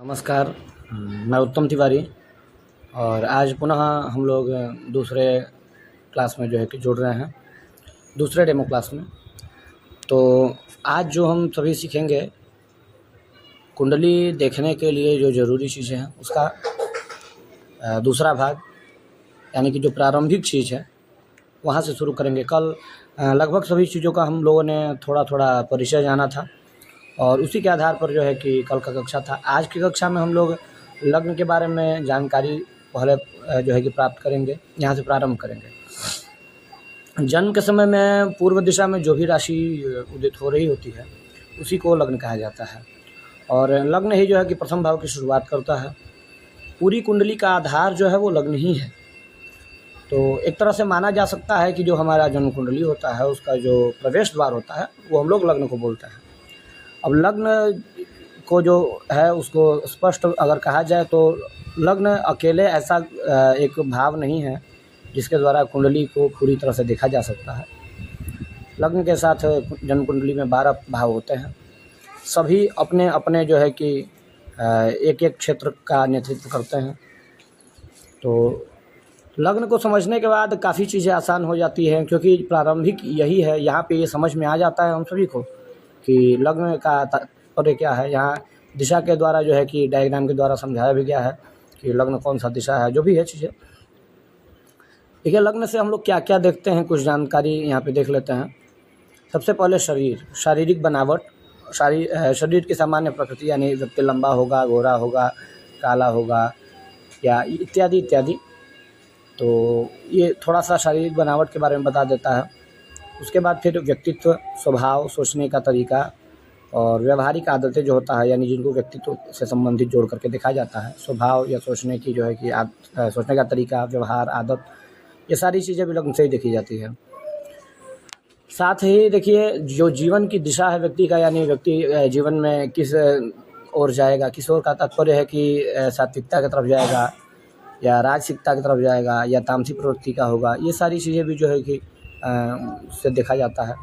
नमस्कार। मैं उत्तम तिवारी और आज पुनः हम लोग दूसरे क्लास में जो है कि जुड़ रहे हैं, दूसरे डेमो क्लास में। तो आज जो हम सभी सीखेंगे कुंडली देखने के लिए जो ज़रूरी चीज़ें हैं उसका दूसरा भाग, यानी कि जो प्रारंभिक चीज़ है वहाँ से शुरू करेंगे। कल लगभग सभी चीज़ों का हम लोगों ने थोड़ा थोड़ा परिचय जाना था और उसी के आधार पर जो है कि कल का कक्षा था। आज की कक्षा में हम लोग लग्न के बारे में जानकारी पहले जो है कि प्राप्त करेंगे, यहाँ से प्रारंभ करेंगे। जन्म के समय में पूर्व दिशा में जो भी राशि उदित हो रही होती है उसी को लग्न कहा जाता है और लग्न ही जो है कि प्रथम भाव की शुरुआत करता है। पूरी कुंडली का आधार जो है वो लग्न ही है। तो एक तरह से माना जा सकता है कि जो हमारा जन्म कुंडली होता है उसका जो प्रवेश द्वार होता है वो हम लोग लग्न को बोलते हैं। अब लग्न को जो है उसको स्पष्ट अगर कहा जाए तो लग्न अकेले ऐसा एक भाव नहीं है जिसके द्वारा कुंडली को पूरी तरह से देखा जा सकता है। लग्न के साथ जन्म कुंडली में 12 भाव होते हैं। सभी अपने अपने जो है कि एक एक क्षेत्र का नेतृत्व करते हैं। तो लग्न को समझने के बाद काफ़ी चीज़ें आसान हो जाती हैं, क्योंकि प्रारंभिक यही है। यहाँ पे ये समझ में आ जाता है हम सभी को कि लग्न का तात्पर्य क्या है। यहाँ दिशा के द्वारा जो है कि डायग्राम के द्वारा समझाया भी गया है कि लग्न कौन सा दिशा है, जो भी है चीज़ें। देखिए, लग्न से हम लोग क्या क्या देखते हैं, कुछ जानकारी यहाँ पे देख लेते हैं। सबसे पहले शारीरिक बनावट, शरीर की सामान्य प्रकृति, यानी व्यक्ति लंबा होगा, गोरा होगा, काला होगा या इत्यादि इत्यादि। तो ये थोड़ा सा शारीरिक बनावट के बारे में बता देता है। उसके बाद फिर व्यक्तित्व, स्वभाव, सोचने का तरीका और व्यवहारिक आदतें जो होता है, यानी जिनको व्यक्तित्व से संबंधित जोड़ करके देखा जाता है। स्वभाव या सोचने की जो है कि सोचने का तरीका, व्यवहार, आदत, ये सारी चीज़ें भी लग्न से ही देखी जाती है। साथ ही देखिए, जो जीवन की दिशा है व्यक्ति का, यानी व्यक्ति जीवन में किस ओर जाएगा, किस ओर का तात्पर्य है कि सात्विकता की तरफ जाएगा या राजसिकता की तरफ जाएगा या तामसिक प्रवृत्ति का होगा। ये सारी चीज़ें भी जो है कि से देखा जाता है।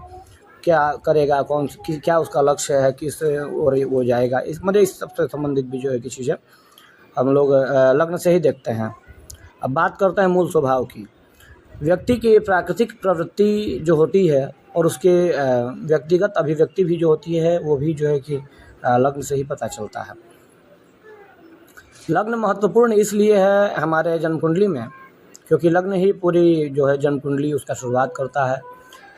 क्या करेगा, क्या उसका लक्ष्य है, किस ओर वो जाएगा, इस सबसे संबंधित भी जो है कि चीज़ें हम लोग लग्न से ही देखते हैं। अब बात करते हैं मूल स्वभाव की। व्यक्ति की प्राकृतिक प्रवृत्ति जो होती है और उसके व्यक्तिगत अभिव्यक्ति भी जो होती है वो भी जो है कि लग्न से ही पता चलता है। लग्न महत्वपूर्ण इसलिए है हमारे जन्म कुंडली में क्योंकि लग्न ही पूरी जो है जन्म कुंडली उसका शुरुआत करता है।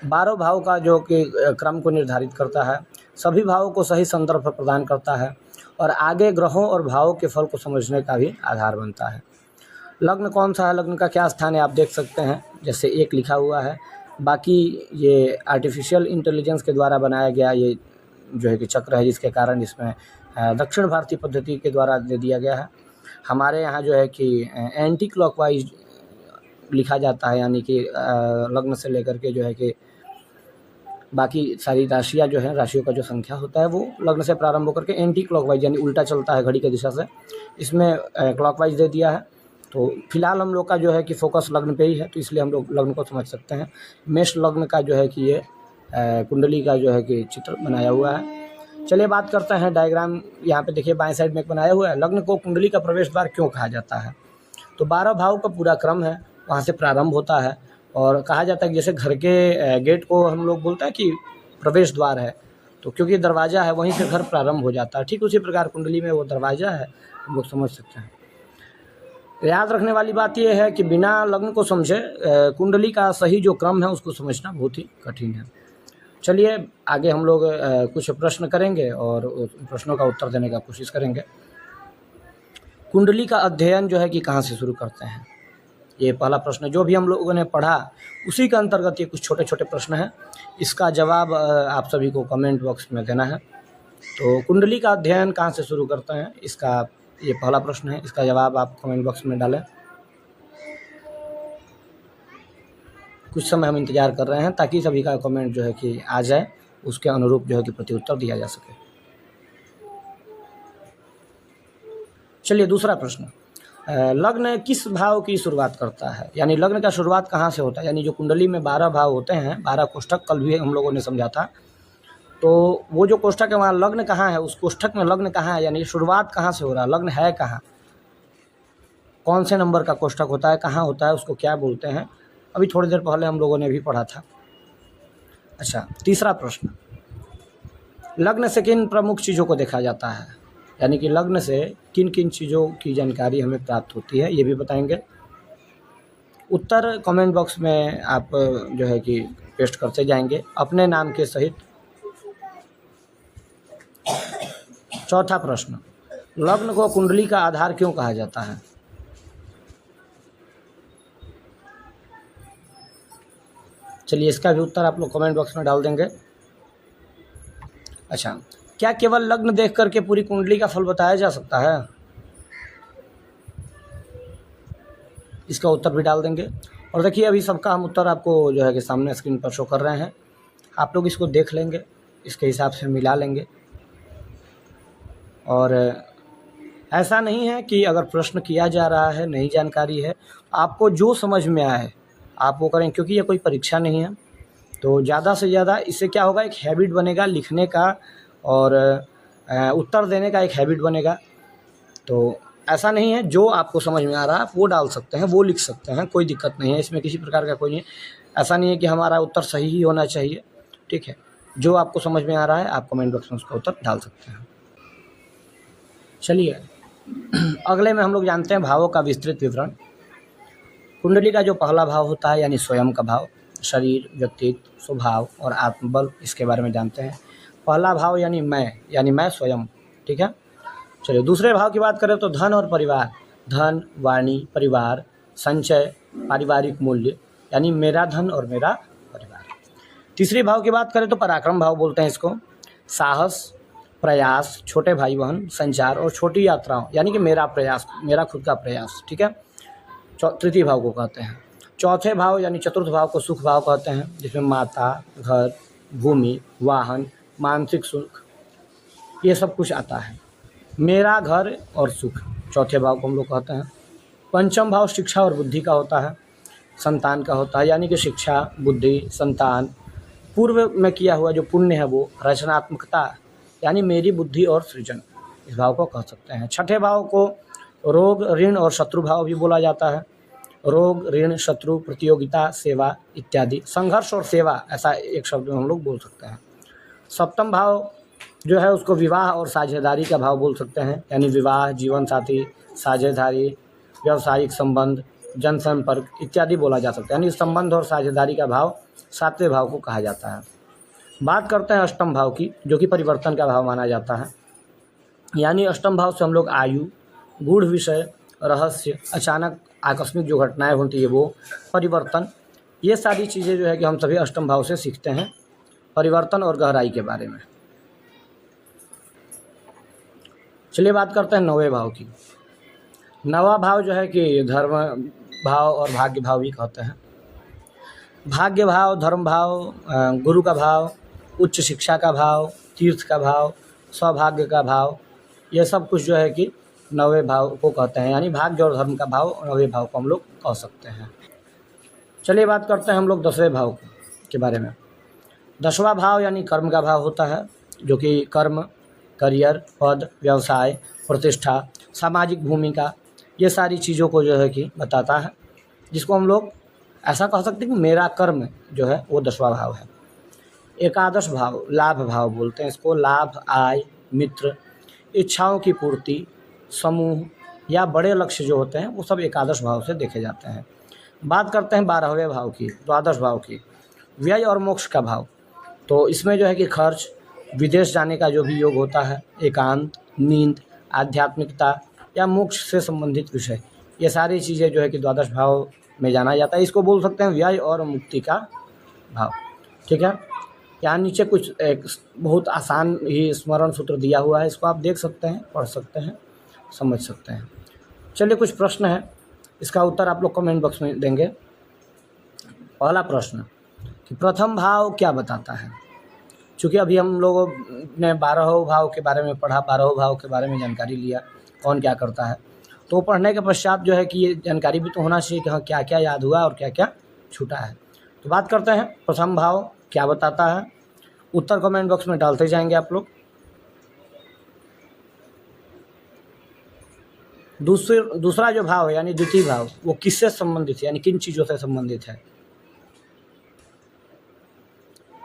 12 भाव का जो कि क्रम को निर्धारित करता है, सभी भावों को सही संदर्भ प्रदान करता है और आगे ग्रहों और भावों के फल को समझने का भी आधार बनता है। लग्न कौन सा है, लग्न का क्या स्थान है, आप देख सकते हैं। जैसे 1 लिखा हुआ है, बाकी ये आर्टिफिशियल इंटेलिजेंस के द्वारा बनाया गया ये जो है कि चक्र है, जिसके कारण इसमें दक्षिण भारतीय पद्धति के द्वारा दे दिया गया है। हमारे यहाँ जो है कि एंटी क्लॉकवाइज लिखा जाता है, यानी कि लग्न से लेकर के जो है कि बाकी सारी राशियाँ जो हैं, राशियों का जो संख्या होता है वो लग्न से प्रारंभ होकर के एंटी क्लॉकवाइज यानी उल्टा चलता है घड़ी की दिशा से, इसमें क्लॉकवाइज दे दिया है। तो फिलहाल हम लोग का जो है कि फोकस लग्न पे ही है, तो इसलिए हम लोग लग्न को समझ सकते हैं। मेष लग्न का जो है कि ये कुंडली का जो है कि चित्र बनाया हुआ है। चलिए बात करते हैं डायग्राम। यहाँ पे देखिए बाएं साइड में एक बनाया हुआ है। लग्न को कुंडली का प्रवेश द्वार क्यों कहा जाता है, तो 12 भाव का पूरा क्रम है, वहाँ से प्रारंभ होता है और कहा जाता है कि जैसे घर के गेट को हम लोग बोलते हैं कि प्रवेश द्वार है, तो क्योंकि दरवाज़ा है वहीं से घर प्रारंभ हो जाता है। ठीक उसी प्रकार कुंडली में वो दरवाज़ा है, हम लोग समझ सकते हैं। याद रखने वाली बात यह है कि बिना लग्न को समझे कुंडली का सही जो क्रम है उसको समझना बहुत ही कठिन है। चलिए आगे हम लोग कुछ प्रश्न करेंगे और उस प्रश्नों का उत्तर देने का कोशिश करेंगे। कुंडली का अध्ययन जो है कि कहाँ से शुरू करते हैं, ये पहला प्रश्न। जो भी हम लोगों ने पढ़ा उसी के अंतर्गत ये कुछ छोटे छोटे प्रश्न हैं। इसका जवाब आप सभी को कमेंट बॉक्स में देना है। तो कुंडली का अध्ययन कहाँ से शुरू करते हैं, इसका ये पहला प्रश्न है। इसका जवाब आप कमेंट बॉक्स में डालें। कुछ समय हम इंतज़ार कर रहे हैं ताकि सभी का कमेंट जो है कि आ जाए, उसके अनुरूप जो है कि प्रत्युत्तर दिया जा सके। चलिए दूसरा प्रश्न, लग्न किस भाव की शुरुआत करता है, यानी लग्न का शुरुआत कहाँ से होता है। यानी जो कुंडली में 12 भाव होते हैं, 12 कोष्ठक कल भी हम लोगों ने समझा था, तो वो जो कोष्ठक है वहाँ लग्न कहाँ है, उस कोष्ठक में लग्न कहाँ है, यानी शुरुआत कहाँ से हो रहा है, लग्न है कहाँ, कौन से नंबर का कोष्ठक होता है, कहाँ होता है, उसको क्या बोलते हैं, अभी थोड़ी देर पहले हम लोगों ने भी पढ़ा था। अच्छा, तीसरा प्रश्न, लग्न से किन प्रमुख चीज़ों को देखा जाता है, यानी कि लग्न से किन किन चीज़ों की जानकारी हमें प्राप्त होती है, ये भी बताएंगे। उत्तर कमेंट बॉक्स में आप जो है कि पेस्ट करते जाएंगे अपने नाम के सहित। चौथा प्रश्न, लग्न को कुंडली का आधार क्यों कहा जाता है? चलिए इसका भी उत्तर आप लोग कमेंट बॉक्स में डाल देंगे। अच्छा, क्या केवल लग्न देख करके पूरी कुंडली का फल बताया जा सकता है? इसका उत्तर भी डाल देंगे। और देखिए अभी सबका हम उत्तर आपको जो है कि सामने स्क्रीन पर शो कर रहे हैं, आप लोग इसको देख लेंगे, इसके हिसाब से मिला लेंगे। और ऐसा नहीं है कि अगर प्रश्न किया जा रहा है, नई जानकारी है, आपको जो समझ में आए आप वो करें, क्योंकि ये कोई परीक्षा नहीं है। तो ज़्यादा से ज़्यादा इससे क्या होगा, एक हैबिट बनेगा लिखने का और उत्तर देने का एक हैबिट बनेगा। तो ऐसा नहीं है, जो आपको समझ में आ रहा है आप वो डाल सकते हैं, वो लिख सकते हैं, कोई दिक्कत नहीं है, इसमें किसी प्रकार का कोई नहीं है। ऐसा नहीं है कि हमारा उत्तर सही ही होना चाहिए, ठीक है। जो आपको समझ में आ रहा है आप कमेंट बॉक्स में उसका उत्तर डाल सकते हैं। चलिए अगले में हम लोग जानते हैं भावों का विस्तृत विवरण। कुंडली का जो पहला भाव होता है यानी स्वयं का भाव, शरीर, व्यक्तित्व, स्वभाव और आत्मबल, इसके बारे में जानते हैं। पहला भाव यानी मैं स्वयं, ठीक है। चलिए दूसरे भाव की बात करें तो धन और परिवार, धन, वाणी, परिवार, संचय, पारिवारिक मूल्य, यानी मेरा धन और मेरा परिवार। तीसरे भाव की बात करें तो पराक्रम भाव बोलते हैं इसको, साहस, प्रयास, छोटे भाई बहन, संचार और छोटी यात्राओं, यानी कि मेरा प्रयास, मेरा खुद का प्रयास, ठीक है। तृतीय भाव को कहते हैं। चौथे भाव यानी चतुर्थ भाव को सुख भाव कहते हैं, जिसमें माता, घर, भूमि, वाहन, मानसिक सुख, ये सब कुछ आता है। मेरा घर और सुख चौथे भाव को हम लोग कहते हैं। पंचम भाव शिक्षा और बुद्धि का होता है, संतान का होता है, यानी कि शिक्षा, बुद्धि, संतान, पूर्व में किया हुआ जो पुण्य है वो, रचनात्मकता, यानी मेरी बुद्धि और सृजन, इस भाव को कह सकते हैं। छठे भाव को रोग, ऋण और शत्रु भाव भी बोला जाता है। रोग, ऋण, शत्रु, प्रतियोगिता, सेवा इत्यादि, संघर्ष और सेवा, ऐसा एक शब्द में हम लोग बोल सकते हैं। सप्तम भाव जो है उसको विवाह और साझेदारी का भाव बोल सकते हैं, यानी विवाह, जीवन साथी, साझेदारी, व्यावसायिक संबंध, जनसंपर्क इत्यादि बोला जा सकता है, यानी संबंध और साझेदारी का भाव सातवें भाव को कहा जाता है। बात करते हैं अष्टम भाव की, जो कि परिवर्तन का भाव माना जाता है, यानी अष्टम भाव से हम लोग आयु, गूढ़ विषय, रहस्य, अचानक आकस्मिक जो घटनाएं होती है वो, परिवर्तन, ये सारी चीज़ें जो है कि हम सभी अष्टम भाव से सीखते हैं, परिवर्तन और गहराई के बारे में। चलिए बात करते हैं नौवें भाव की। नवा भाव जो है कि धर्म भाव और भाग्य भाव भी कहते हैं। भाग्य भाव, धर्म भाव, गुरु का भाव, उच्च शिक्षा का भाव, तीर्थ का भाव, सौभाग्य का भाव, ये सब कुछ जो है कि नवे भाव को कहते हैं, यानी भाग्य और धर्म का भाव नवे भाव को हम लोग कह सकते हैं। चलिए बात करते हैं हम लोग 10वें भाव के बारे में। 10वां भाव यानी कर्म का भाव होता है, जो कि कर्म, करियर, पद, व्यवसाय, प्रतिष्ठा, सामाजिक भूमिका, ये सारी चीज़ों को जो है कि बताता है, जिसको हम लोग ऐसा कह सकते हैं कि मेरा कर्म जो है वो 10वां भाव है। एकादश भाव लाभ भाव बोलते हैं इसको, लाभ, आय, मित्र, इच्छाओं की पूर्ति, समूह या बड़े लक्ष्य जो होते हैं वो सब एकादश भाव से देखे जाते हैं। बात करते हैं 12वें भाव की, द्वादश भाव की, व्यय और मोक्ष का भाव। तो इसमें जो है कि खर्च, विदेश जाने का जो भी योग होता है, एकांत, नींद, आध्यात्मिकता या मोक्ष से संबंधित विषय, ये सारी चीज़ें जो है कि द्वादश भाव में जाना जाता है। इसको बोल सकते हैं व्यय और मुक्ति का भाव, ठीक है। यहाँ नीचे कुछ एक बहुत आसान ही स्मरण सूत्र दिया हुआ है, इसको आप देख सकते हैं, पढ़ सकते हैं, समझ सकते हैं। चलिए कुछ प्रश्न है, इसका उत्तर आप लोग कमेंट बॉक्स में देंगे। पहला प्रश्न कि प्रथम भाव क्या बताता है। चूँकि अभी हम लोगों ने 12 भाव के बारे में पढ़ा, 12 भाव के बारे में जानकारी लिया, कौन क्या करता है, तो पढ़ने के पश्चात जो है कि ये जानकारी भी तो होना चाहिए कि हाँ क्या क्या याद हुआ और क्या क्या छूटा है। तो बात करते हैं प्रथम भाव क्या बताता है। उत्तर कमेंट बॉक्स में डालते जाएंगे आप लोग। दूसरा जो भाव है यानी द्वितीय भाव, वो किससे संबंधित है, यानी किन चीज़ों से संबंधित है,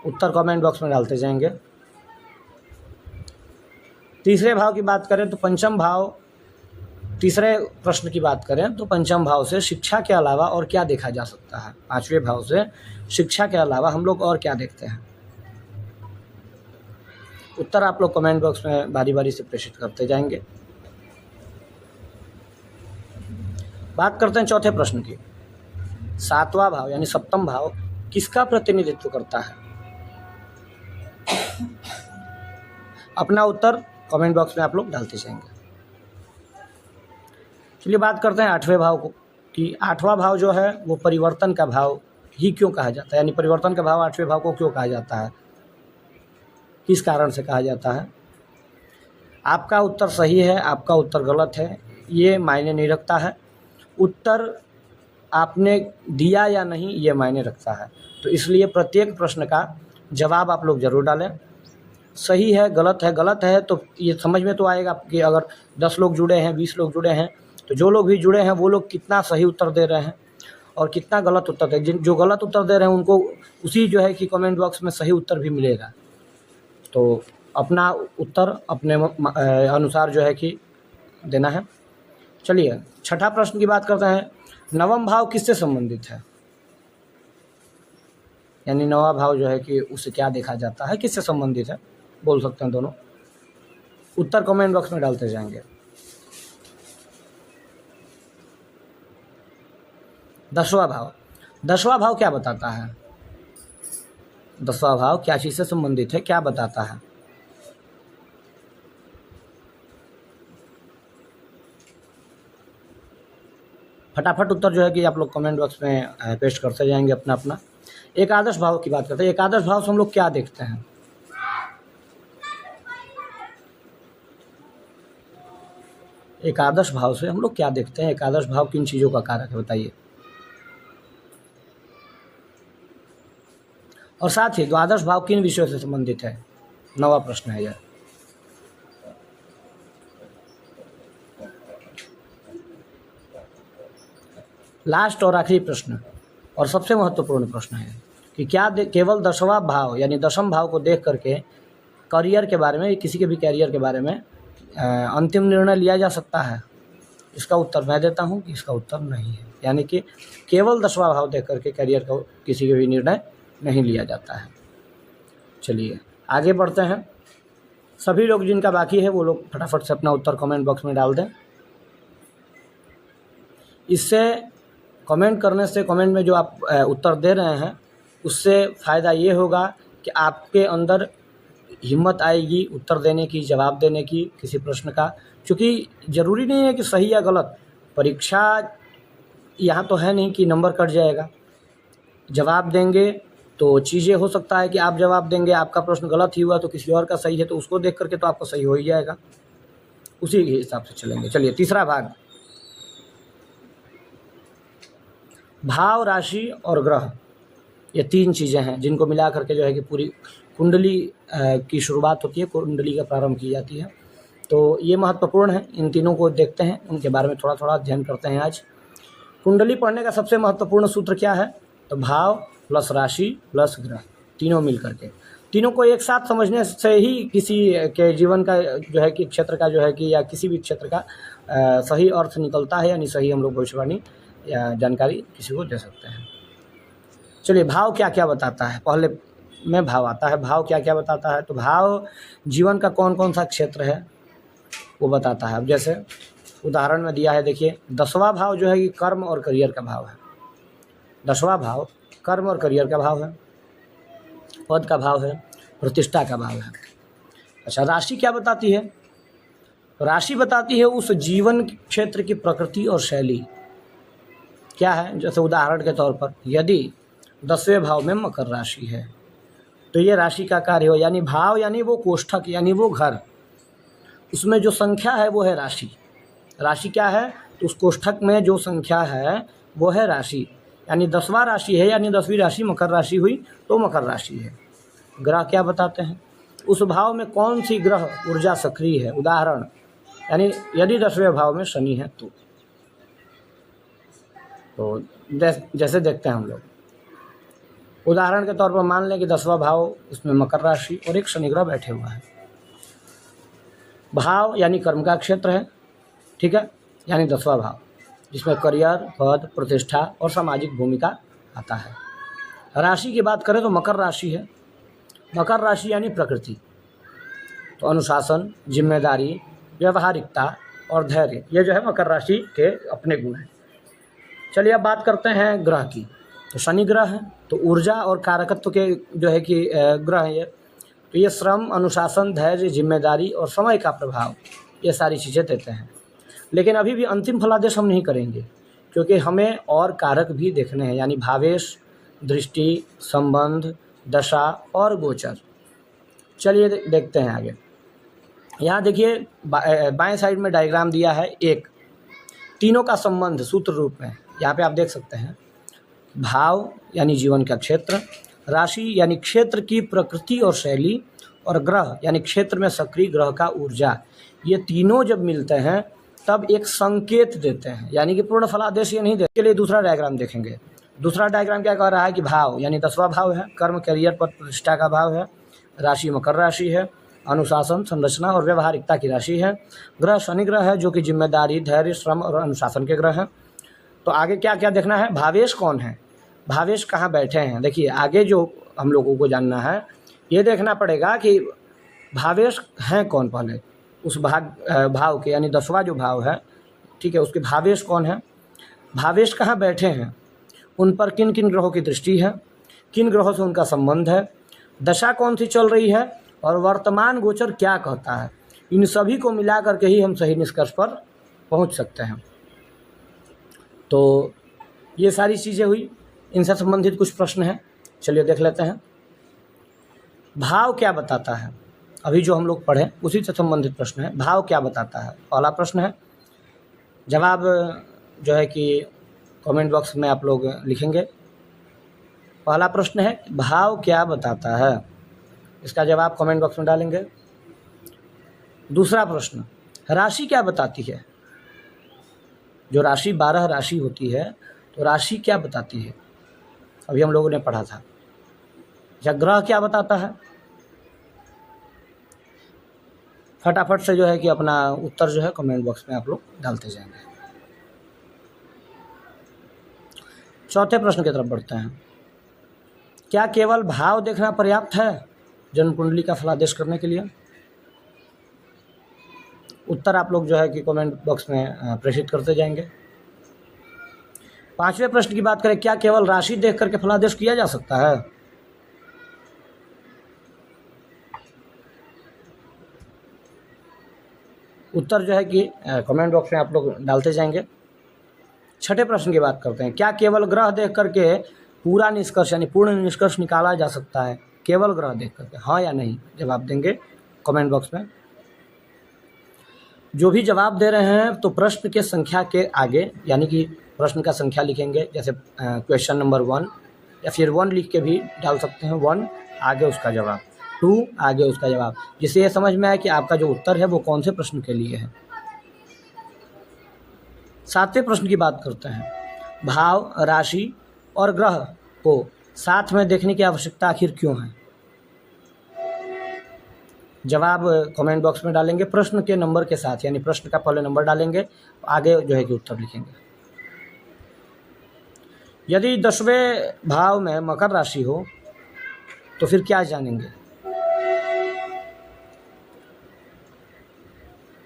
उत्तर कमेंट बॉक्स में डालते जाएंगे। तीसरे भाव की बात करें तो पंचम भाव, तीसरे प्रश्न की बात करें तो पंचम भाव से शिक्षा के अलावा और क्या देखा जा सकता है। पांचवें भाव से शिक्षा के अलावा हम लोग और क्या देखते हैं। उत्तर आप लोग कमेंट बॉक्स में बारी बारी से प्रेषित करते जाएंगे। बात करते हैं चौथे प्रश्न की। सातवां भाव यानी सप्तम भाव किसका प्रतिनिधित्व करता है। अपना उत्तर कमेंट बॉक्स में आप लोग डालते जाएंगे। चलिए बात करते हैं आठवें भाव को, कि आठवां भाव जो है वो परिवर्तन का भाव ही क्यों कहा जाता है, यानी परिवर्तन का भाव आठवें भाव को क्यों कहा जाता है, किस कारण से कहा जाता है। आपका उत्तर सही है, आपका उत्तर गलत है, ये मायने नहीं रखता है। उत्तर आपने दिया या नहीं ये मायने रखता है। तो इसलिए प्रत्येक प्रश्न का जवाब आप लोग ज़रूर डालें। सही है गलत है तो ये समझ में तो आएगा कि अगर 10 लोग जुड़े हैं, 20 लोग जुड़े हैं, तो जो लोग भी जुड़े हैं वो लोग कितना सही उत्तर दे रहे हैं और कितना गलत उत्तर दे। जो गलत उत्तर दे रहे हैं उनको उसी जो है कि कमेंट बॉक्स में सही उत्तर भी मिलेगा। तो अपना उत्तर अपने अनुसार जो है कि देना है। चलिए छठा प्रश्न की बात करते हैं। नवम भाव किससे संबंधित है, यानी नवा भाव जो है कि उससे क्या देखा जाता है, किससे संबंधित है, बोल सकते हैं दोनों। उत्तर कमेंट बॉक्स में डालते जाएंगे। दसवां भाव क्या बताता है, दसवां भाव क्या चीज़ से संबंधित है, क्या बताता है। फटाफट उत्तर जो है कि आप लोग कमेंट बॉक्स में पेस्ट करते जाएंगे अपना अपना। एकादश भाव की बात करते हैं। एकादश भाव से हम लोग क्या देखते हैं। एकादश भाव से हम लोग क्या देखते हैं, एकादश भाव किन चीज़ों का कारक है बताइए। और साथ ही द्वादश भाव किन विषयों से संबंधित है, नवा प्रश्न है यह। लास्ट और आखिरी प्रश्न और सबसे महत्वपूर्ण प्रश्न है कि क्या केवल दसवां भाव यानी दसम भाव को देख करके करियर के बारे में, किसी के भी कैरियर के बारे में अंतिम निर्णय लिया जा सकता है। इसका उत्तर मैं देता हूं कि इसका उत्तर नहीं है, यानी कि केवल दसवां भाव देख करके करियर का किसी के भी निर्णय नहीं लिया जाता है। चलिए आगे बढ़ते हैं। सभी लोग जिनका बाकी है वो लोग फटाफट से अपना उत्तर कमेंट बॉक्स में डाल दें। इससे कमेंट करने से, कमेंट में जो आप उत्तर दे रहे हैं उससे फ़ायदा ये होगा कि आपके अंदर हिम्मत आएगी उत्तर देने की, जवाब देने की किसी प्रश्न का। क्योंकि ज़रूरी नहीं है कि सही या गलत, परीक्षा यहाँ तो है नहीं कि नंबर कट जाएगा। जवाब देंगे तो चीज़ें हो सकता है कि आप जवाब देंगे, आपका प्रश्न गलत ही हुआ तो किसी और का सही है, तो उसको देख करके तो आपका सही हो ही जाएगा, उसी के हिसाब से चलेंगे। चलिए तीसरा भाग, भाव, राशि और ग्रह, ये तीन चीज़ें हैं जिनको मिला करके जो है कि पूरी कुंडली की शुरुआत होती है, कुंडली का प्रारंभ की जाती है। तो ये महत्वपूर्ण है, इन तीनों को देखते हैं, उनके बारे में थोड़ा थोड़ा अध्ययन करते हैं आज। कुंडली पढ़ने का सबसे महत्वपूर्ण सूत्र क्या है, तो भाव प्लस राशि प्लस ग्रह, तीनों मिल करके, तीनों को एक साथ समझने से ही किसी के जीवन का जो है कि क्षेत्र का जो है कि या किसी भी क्षेत्र का सही अर्थ निकलता है, यानी सही हम लोग भविष्यवाणी या जानकारी किसी को दे सकते हैं। चलिए भाव क्या क्या बताता है, पहले में भाव आता है। भाव क्या क्या बताता है, तो भाव जीवन का कौन कौन सा क्षेत्र है वो बताता है। अब जैसे उदाहरण में दिया है, देखिए 10वां भाव जो है कि कर्म और करियर का भाव है। 10वां भाव कर्म और करियर का भाव है, पद का भाव है, प्रतिष्ठा का भाव है। अच्छा राशि क्या बताती है, राशि बताती है उस जीवन क्षेत्र की प्रकृति और शैली क्या है। जैसे उदाहरण के तौर पर यदि 10वें भाव में मकर राशि है तो ये राशि का कार्य हो, यानी भाव यानी वो कोष्ठक, यानी वो घर, उसमें जो संख्या है वो है राशि। राशि क्या है, तो उस कोष्ठक में जो संख्या है वो है राशि, यानी 10वां राशि है, यानी 10वीं राशि मकर राशि हुई तो मकर राशि है। ग्रह क्या बताते हैं, उस भाव में कौन सी ग्रह ऊर्जा सक्रिय है। उदाहरण, यानी यदि 10वें भाव में शनि है तो जैसे देखते हैं हम लोग, उदाहरण के तौर पर मान लें कि 10वां भाव उसमें मकर राशि और एक शनि ग्रह बैठे हुआ है। भाव यानी कर्म का क्षेत्र है, ठीक है, यानी 10वां भाव, जिसमें करियर, पद, प्रतिष्ठा और सामाजिक भूमिका आता है। राशि की बात करें तो मकर राशि है। मकर राशि यानी प्रकृति, तो अनुशासन, जिम्मेदारी, व्यवहारिकता और धैर्य, ये जो है मकर राशि के अपने गुण हैं। चलिए अब बात करते हैं ग्रह की। तो शनि ग्रह है, तो ऊर्जा और कारकत्व के जो है कि ग्रह है ये, तो ये श्रम, अनुशासन, धैर्य, जिम्मेदारी और समय का प्रभाव, ये सारी चीज़ें देते हैं। लेकिन अभी भी अंतिम फलादेश हम नहीं करेंगे, क्योंकि हमें और कारक भी देखने हैं, यानी भावेश, दृष्टि, संबंध, दशा और गोचर। चलिए देखते हैं आगे। यहाँ देखिए बाएं साइड में डायग्राम दिया है, एक तीनों का संबंध सूत्र रूप में। यहाँ पे आप देख सकते हैं, भाव यानी जीवन का क्षेत्र, राशि यानी क्षेत्र की प्रकृति और शैली, और ग्रह यानी क्षेत्र में सक्रिय ग्रह का ऊर्जा। ये तीनों जब मिलते हैं तब एक संकेत देते हैं, यानी कि पूर्ण फलादेश ये नहीं देते। के लिए दूसरा डायग्राम देखेंगे। दूसरा डायग्राम क्या कह रहा है कि भाव यानी 10वां भाव है, कर्म, करियर, पद, प्रतिष्ठा का भाव है। राशि मकर राशि है, अनुशासन, संरचना और व्यवहारिकता की राशि है। ग्रह शनि ग्रह है, जो कि जिम्मेदारी, धैर्य, श्रम और अनुशासन के ग्रह हैं। तो आगे क्या क्या देखना है, भावेश कौन है, भावेश कहाँ बैठे हैं। देखिए आगे जो हम लोगों को जानना है, ये देखना पड़ेगा कि भावेश हैं कौन पहले उस भाव के, यानी 10वां जो भाव है, ठीक है, उसके भावेश कौन है, भावेश कहाँ बैठे हैं, उन पर किन किन ग्रहों की दृष्टि है, किन ग्रहों से उनका संबंध है, दशा कौन सी चल रही है, और वर्तमान गोचर क्या कहता है। इन सभी को मिला करके ही हम सही निष्कर्ष पर पहुंच सकते हैं। तो ये सारी चीज़ें हुई, इनसे संबंधित कुछ प्रश्न हैं, चलिए देख लेते हैं। भाव क्या बताता है, अभी जो हम लोग पढ़े उसी से संबंधित प्रश्न है। भाव क्या बताता है, पहला प्रश्न है। जवाब जो है कि कमेंट बॉक्स में आप लोग लिखेंगे। पहला प्रश्न है, भाव क्या बताता है, इसका जवाब कमेंट बॉक्स में डालेंगे। दूसरा प्रश्न, राशि क्या बताती है। जो राशि 12 राशि होती है, तो राशि क्या बताती है, अभी हम लोगों ने पढ़ा था। या ग्रह क्या बताता है। फटाफट से जो है कि अपना उत्तर जो है कमेंट बॉक्स में आप लोग डालते जाएंगे। चौथे प्रश्न की तरफ बढ़ते हैं। क्या केवल भाव देखना पर्याप्त है जन्म कुंडली का फलादेश करने के लिए। उत्तर आप लोग जो है कि कमेंट बॉक्स में प्रेषित करते जाएंगे। पांचवें प्रश्न की बात करें, क्या केवल राशि देख करके फलादेश किया जा सकता है। उत्तर जो है कि कमेंट बॉक्स में आप लोग डालते जाएंगे। छठे प्रश्न की बात करते हैं, क्या केवल ग्रह देख करके पूरा निष्कर्ष यानी पूर्ण निष्कर्ष निकाला जा सकता है। केवल ग्रह देख करके, हाँ या नहीं जवाब देंगे कमेंट बॉक्स में। जो भी जवाब दे रहे हैं तो प्रश्न के संख्या के आगे यानी कि प्रश्न का संख्या लिखेंगे, जैसे क्वेश्चन नंबर 1, या फिर 1 लिख के भी डाल सकते हैं। 1 आगे उसका जवाब, 2 आगे उसका जवाब, जिससे ये समझ में आए कि आपका जो उत्तर है वो कौन से प्रश्न के लिए है। सातवें प्रश्न की बात करते हैं, भाव, राशि और ग्रह को साथ में देखने की आवश्यकता आखिर क्यों है। जवाब कमेंट बॉक्स में डालेंगे प्रश्न के नंबर के साथ, यानी प्रश्न का पहले नंबर डालेंगे, आगे जो है कि उत्तर लिखेंगे। यदि 10वें भाव में मकर राशि हो तो फिर क्या जानेंगे।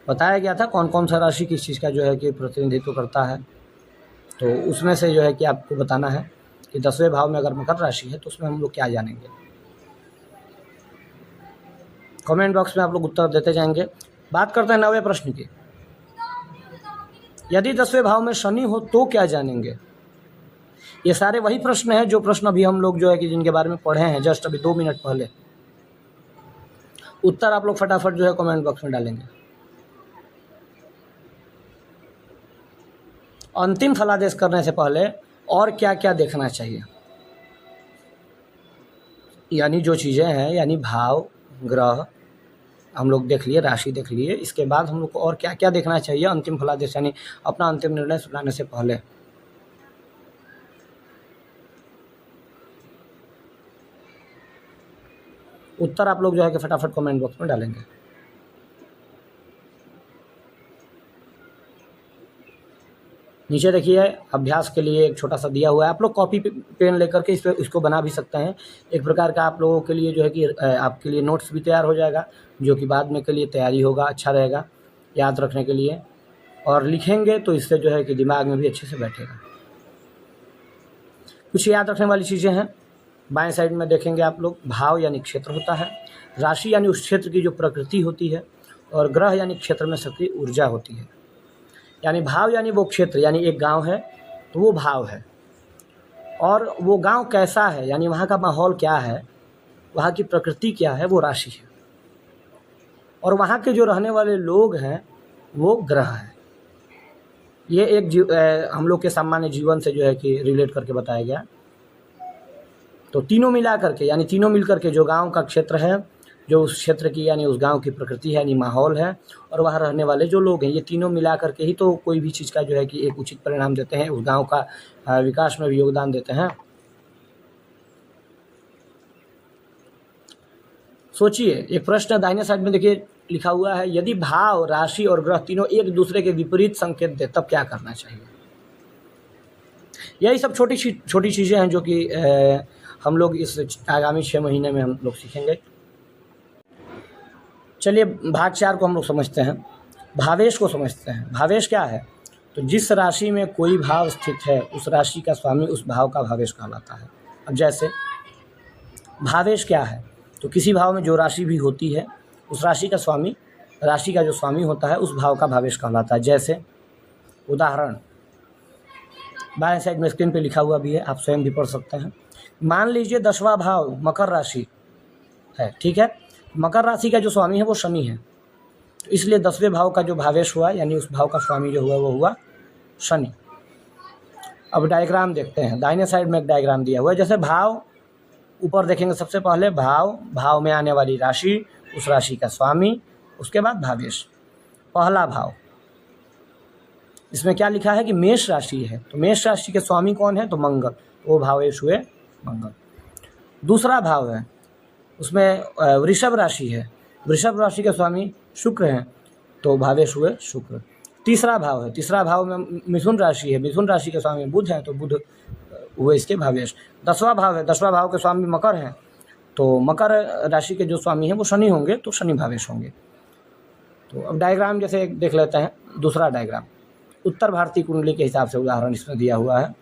बताया गया था कौन कौन सा राशि किस चीज़ का जो है कि प्रतिनिधित्व करता है, तो उसमें से जो है कि आपको बताना है कि 10वें भाव में अगर मकर राशि है तो उसमें हम लोग क्या जानेंगे। कमेंट बॉक्स में आप लोग उत्तर देते जाएंगे। बात करते हैं 9वें प्रश्न की, यदि 10वें भाव में शनि हो तो क्या जानेंगे। ये सारे वही प्रश्न हैं जो प्रश्न अभी हम लोग जो है कि जिनके बारे में पढ़े हैं जस्ट अभी 2 मिनट पहले। उत्तर आप लोग फटाफट जो है कमेंट बॉक्स में डालेंगे। अंतिम फलादेश करने से पहले और क्या क्या देखना चाहिए। यानी जो चीज़ें हैं, यानी भाव, ग्रह हम लोग देख लिए, राशि देख लिए। इसके बाद हम लोग को और क्या क्या देखना चाहिए अंतिम फलादेश, यानी अपना अंतिम निर्णय सुनाने से पहले। उत्तर आप लोग जो है कि फटाफट कमेंट बॉक्स में डालेंगे। नीचे देखिए अभ्यास के लिए एक छोटा सा दिया हुआ है, आप लोग कॉपी पेन लेकर के इसको बना भी सकते हैं। एक प्रकार का आप लोगों के लिए जो है कि आपके लिए नोट्स भी तैयार हो जाएगा, जो कि बाद में के लिए तैयारी होगा, अच्छा रहेगा याद रखने के लिए। और लिखेंगे तो इससे जो है कि दिमाग में भी अच्छे से बैठेगा। कुछ याद रखने वाली चीज़ें हैं, बाएं साइड में देखेंगे आप लोग, भाव यानी क्षेत्र होता है, राशि यानी उस क्षेत्र की जो प्रकृति होती है, और ग्रह यानी क्षेत्र में सक्रिय ऊर्जा होती है। यानी भाव यानी वो क्षेत्र, यानी एक गांव है तो वो भाव है, और वो गांव कैसा है यानी वहाँ का माहौल क्या है, वहाँ की प्रकृति क्या है, वो राशि है। और वहाँ के जो रहने वाले लोग हैं वो ग्रह है। ये एक हम लोग के सामान्य जीवन से जो है कि रिलेट करके बताया गया। तो तीनों मिला करके, यानी तीनों मिल करके जो गांव का क्षेत्र है, जो उस क्षेत्र की यानी उस गांव की प्रकृति है, यानी माहौल है, और वहाँ रहने वाले जो लोग हैं, ये तीनों मिला करके ही तो कोई भी चीज़ का जो है कि एक उचित परिणाम देते हैं, उस गांव का विकास में भी योगदान देते हैं। सोचिए, एक प्रश्न दाहिने साइड में देखिए लिखा हुआ है, यदि भाव, राशि और ग्रह तीनों एक दूसरे के विपरीत संकेत दे तब क्या करना चाहिए। यही सब छोटी चीज़ें हैं जो कि हम लोग इस आगामी 6 महीने में हम लोग सीखेंगे। चलिए भाग 4 को हम लोग समझते हैं, भावेश को समझते हैं। भावेश क्या है, तो जिस राशि में कोई भाव स्थित है उस राशि का स्वामी उस भाव का भावेश कहलाता है। अब जैसे भावेश क्या है, तो किसी भाव में जो राशि भी होती है उस राशि का स्वामी, राशि का जो स्वामी होता है उस भाव का भावेश कहलाता है। जैसे उदाहरण बाएं साइड में स्क्रीन पे लिखा हुआ भी है, आप स्वयं भी पढ़ सकते हैं। मान लीजिए 10वां भाव मकर राशि है, ठीक है। मकर राशि का जो स्वामी है वो शनि है, तो इसलिए 10वें भाव का जो भावेश हुआ यानी उस भाव का स्वामी जो हुआ वो हुआ शनि। अब डायग्राम देखते हैं, दाहिने साइड में एक डायग्राम दिया हुआ है। जैसे भाव ऊपर देखेंगे, सबसे पहले भाव में आने वाली राशि, उस राशि का स्वामी, उसके बाद भावेश। पहला भाव, इसमें क्या लिखा है कि मेष राशि है, तो मेष राशि के स्वामी कौन है, तो मंगल, वो भावेश हुए मंगल। दूसरा भाव है, उसमें वृषभ राशि है, वृषभ राशि के स्वामी शुक्र हैं, तो भावेश हुए शुक्र। तीसरा भाव है, तीसरा भाव में मिथुन राशि है, मिथुन राशि के स्वामी बुध हैं, तो बुध हुए इसके भावेश। 10वां भाव है, 10वां भाव के स्वामी मकर हैं, तो मकर राशि के जो स्वामी हैं वो शनि होंगे, तो शनि भावेश होंगे। तो अब डायग्राम जैसे एक देख लेते हैं, दूसरा डायग्राम उत्तर भारतीय कुंडली के हिसाब से उदाहरण इसमें दिया हुआ है।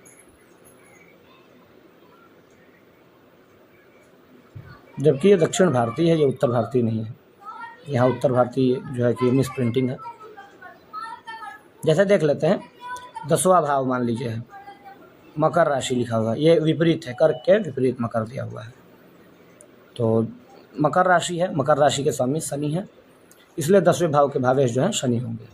जबकि ये दक्षिण भारतीय है, ये उत्तर भारतीय नहीं है, यहाँ उत्तर भारतीय जो है कि मिस प्रिंटिंग है। जैसे देख लेते हैं, 10वां भाव मान लीजिए है, मकर राशि लिखा हुआ है, ये विपरीत है, कर्क के विपरीत मकर दिया हुआ है, तो मकर राशि है, मकर राशि के स्वामी शनि है, इसलिए 10वें भाव के भावेश जो है शनि होंगे।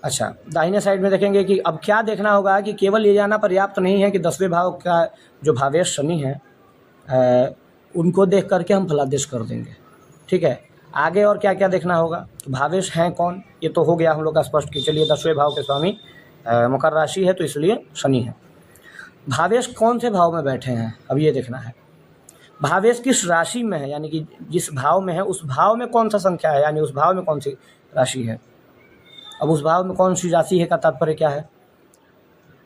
अच्छा, दाहिने साइड में देखेंगे कि अब क्या देखना होगा कि केवल ये जाना पर्याप्त नहीं है कि 10वें भाव का जो भावेश शनि है उनको देख करके हम फलादेश कर देंगे, ठीक है। आगे और क्या क्या देखना होगा, तो भावेश हैं कौन, ये तो हो गया हम लोग का स्पष्ट कि चलिए 10वें भाव के स्वामी मकर राशि है, तो इसलिए शनि है। भावेश कौन से भाव में बैठे हैं, अब ये देखना है। भावेश किस राशि में है, यानी कि जिस भाव में है उस भाव में कौन सा संख्या है, यानी उस भाव में कौन सी राशि है। अब उस भाव में कौन सी राशि है का तात्पर्य क्या है,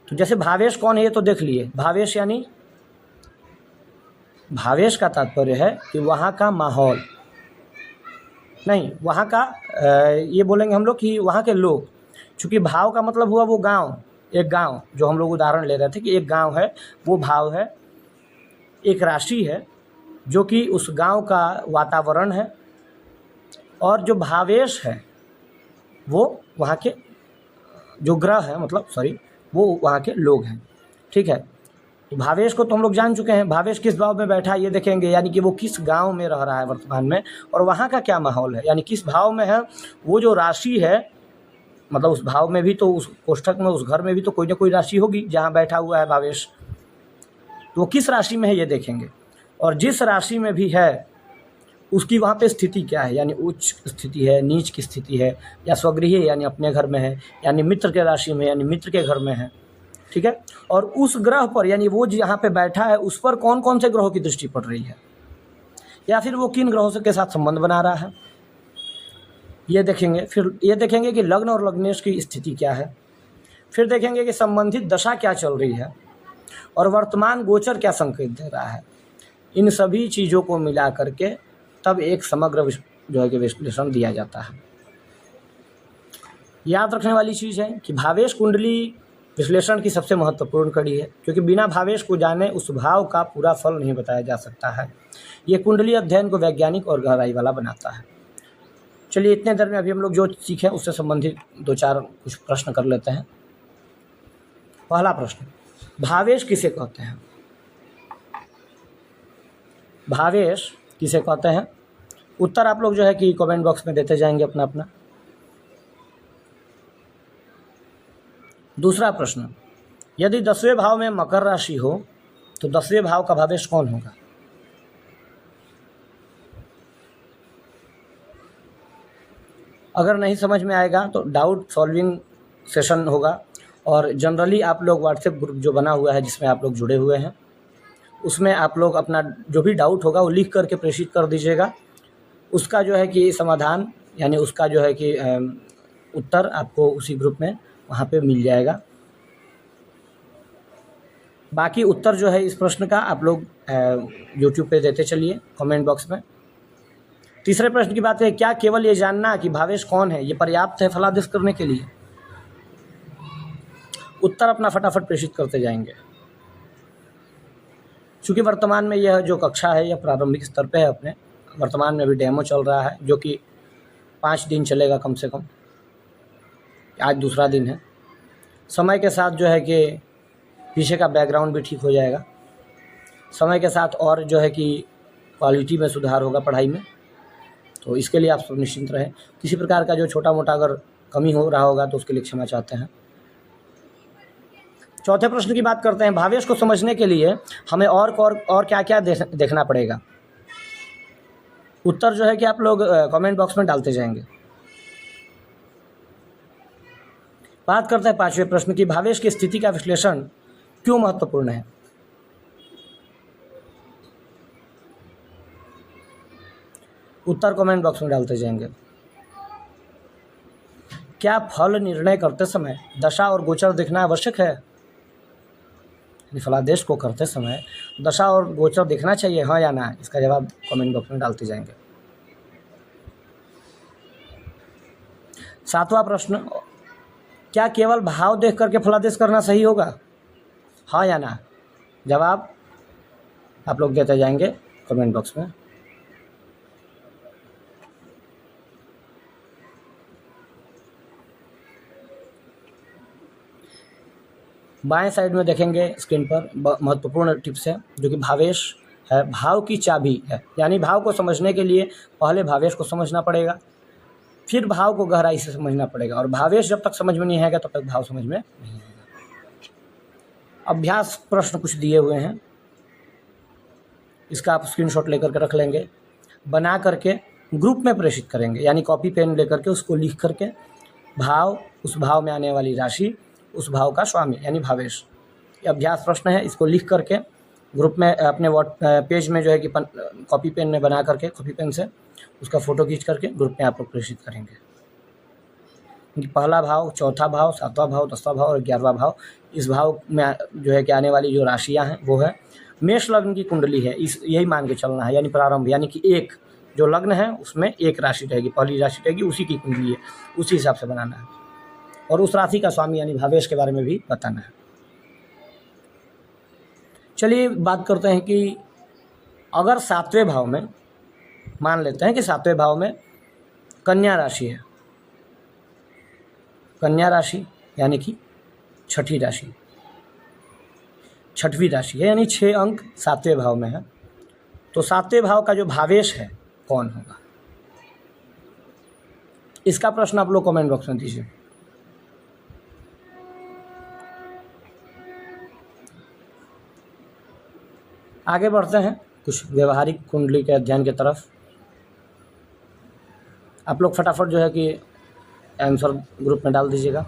तो जैसे भावेश कौन है ये तो देख लिए। भावेश यानी भावेश का तात्पर्य है कि वहाँ का माहौल, नहीं वहाँ का ये बोलेंगे हम लोग कि वहाँ के लोग। चूँकि भाव का मतलब हुआ वो गांव, एक गांव, जो हम लोग उदाहरण ले रहे थे कि एक गांव है, वो भाव है, एक राशि है जो कि उस गांव का वातावरण है, और जो भावेश है वो वहाँ के जो ग्रह है, मतलब सॉरी, वो वहाँ के लोग हैं, ठीक है। तो भावेश को तो हम लोग जान चुके हैं, भावेश किस भाव में बैठा है ये देखेंगे, यानी कि वो किस गांव में रह रहा है वर्तमान में, और वहाँ का क्या माहौल है, यानी किस भाव में है वो जो राशि है, मतलब उस भाव में भी तो, उस कोष्ठक में, उस घर में भी तो कोई ना कोई राशि होगी जहाँ बैठा हुआ है भावेश, तो वो किस राशि में है ये देखेंगे। और जिस राशि में भी है उसकी वहाँ पे स्थिति क्या है, यानी उच्च स्थिति है, नीच की स्थिति है, या स्वगृही यानी अपने घर में है, यानी मित्र के राशि में यानी मित्र के घर में है, ठीक है। और उस ग्रह पर यानी वो जहाँ पे बैठा है उस पर कौन कौन से ग्रहों की दृष्टि पड़ रही है, या फिर वो किन ग्रहों से के साथ संबंध बना रहा है, ये देखेंगे। फिर ये देखेंगे कि लग्न और लग्नेश की स्थिति क्या है। फिर देखेंगे कि संबंधित दशा क्या चल रही है और वर्तमान गोचर क्या संकेत दे रहा है। इन सभी चीज़ों को मिला करके तब एक समग्र जो है कि विश्लेषण दिया जाता है। याद रखने वाली चीज़ है कि भावेश कुंडली विश्लेषण की सबसे महत्वपूर्ण कड़ी है, क्योंकि बिना भावेश को जाने उस भाव का पूरा फल नहीं बताया जा सकता है। ये कुंडली अध्ययन को वैज्ञानिक और गहराई वाला बनाता है। चलिए इतने देर में अभी हम लोग जो सीखे उससे संबंधित 2-4 कुछ प्रश्न कर लेते हैं। पहला प्रश्न, भावेश किसे कहते हैं? भावेश किसे कहते हैं? उत्तर आप लोग जो है कि कमेंट बॉक्स में देते जाएंगे अपना अपना। दूसरा प्रश्न, यदि 10वें भाव में मकर राशि हो तो 10वें भाव का भावेश कौन होगा? अगर नहीं समझ में आएगा तो डाउट सॉल्विंग सेशन होगा, और जनरली आप लोग व्हाट्सएप ग्रुप जो बना हुआ है जिसमें आप लोग जुड़े हुए हैं उसमें आप लोग अपना जो भी डाउट होगा वो लिख करके प्रेषित कर दीजिएगा। उसका जो है कि समाधान यानी उसका जो है कि उत्तर आपको उसी ग्रुप में वहाँ पे मिल जाएगा। बाकी उत्तर जो है इस प्रश्न का आप लोग यूट्यूब पे देते चलिए कमेंट बॉक्स में। तीसरे प्रश्न की बात है, क्या केवल ये जानना कि भावेश कौन है ये पर्याप्त है फलादेश करने के लिए? उत्तर अपना फटाफट प्रेषित करते जाएंगे। चूँकि वर्तमान में यह जो कक्षा है यह प्रारंभिक स्तर पे है, अपने वर्तमान में अभी डेमो चल रहा है जो कि 5 दिन चलेगा कम से कम। आज दूसरा दिन है। समय के साथ जो है कि पीछे का बैकग्राउंड भी ठीक हो जाएगा। समय के साथ और जो है कि क्वालिटी में सुधार होगा पढ़ाई में, तो इसके लिए आप सब निश्चिंत रहें। किसी प्रकार का जो छोटा मोटा अगर कमी हो रहा होगा तो उसके लिए क्षमा चाहते हैं। चौथे प्रश्न की बात करते हैं, भावेश को समझने के लिए हमें और क्या क्या देखना पड़ेगा? उत्तर जो है कि आप लोग कमेंट बॉक्स में डालते जाएंगे। बात करते हैं 5वें प्रश्न की, भावेश की स्थिति का विश्लेषण क्यों महत्वपूर्ण है? उत्तर कमेंट बॉक्स में डालते जाएंगे। क्या फल निर्णय करते समय दशा और गोचर देखना आवश्यक है? फलादेश को करते समय दशा और गोचर देखना चाहिए, हाँ या ना? इसका जवाब कमेंट बॉक्स में डालते जाएंगे। 7वां प्रश्न, क्या केवल भाव देख करके फलादेश करना सही होगा, हाँ या ना? जवाब आप लोग देते जाएंगे कमेंट बॉक्स में। बाएं साइड में देखेंगे स्क्रीन पर महत्वपूर्ण टिप्स है जो कि भावेश है, भाव की चाबी है। यानी भाव को समझने के लिए पहले भावेश को समझना पड़ेगा, फिर भाव को गहराई से समझना पड़ेगा, और भावेश जब तक समझ में नहीं आएगा तब तक भाव समझ में नहीं आएगा। अभ्यास प्रश्न कुछ दिए हुए हैं, इसका आप स्क्रीनशॉट लेकर के रख लेंगे, बना करके ग्रुप में प्रेषित करेंगे। यानी कॉपी पेन लेकर के उसको लिख करके भाव, उस भाव में आने वाली राशि, उस भाव का स्वामी यानी भावेश, ये अभ्यास प्रश्न है। इसको लिख करके ग्रुप में अपने पेज में जो है कि कॉपी पेन में बना करके कॉपी पेन से उसका फ़ोटो खींच करके ग्रुप में आप लोग प्रेषित करेंगे। पहला भाव, चौथा भाव, 7वां भाव, 10वां भाव और 11वां भाव, इस भाव में जो है कि आने वाली जो राशियाँ हैं वो है मेष लग्न की कुंडली है, इस यही मान के चलना है। यानी प्रारंभ यानी कि एक जो लग्न है उसमें एक राशि रहेगी, पहली राशि रहेगी, उसी की कुंडली है, उसी हिसाब से बनाना है, और उस राशि का स्वामी यानी भावेश के बारे में भी बताना है। चलिए बात करते हैं कि अगर 7वें भाव में, मान लेते हैं कि 7वें भाव में कन्या राशि है, कन्या राशि यानी कि छठी राशि, छठवीं राशि है, यानी 6 अंक 7वें भाव में है, तो 7वें भाव का जो भावेश है कौन होगा? इसका प्रश्न आप लोग कमेंट बॉक्स में दीजिए। आगे बढ़ते हैं कुछ व्यवहारिक कुंडली के अध्ययन की तरफ। आप लोग फटाफट जो है कि आंसर ग्रुप में डाल दीजिएगा।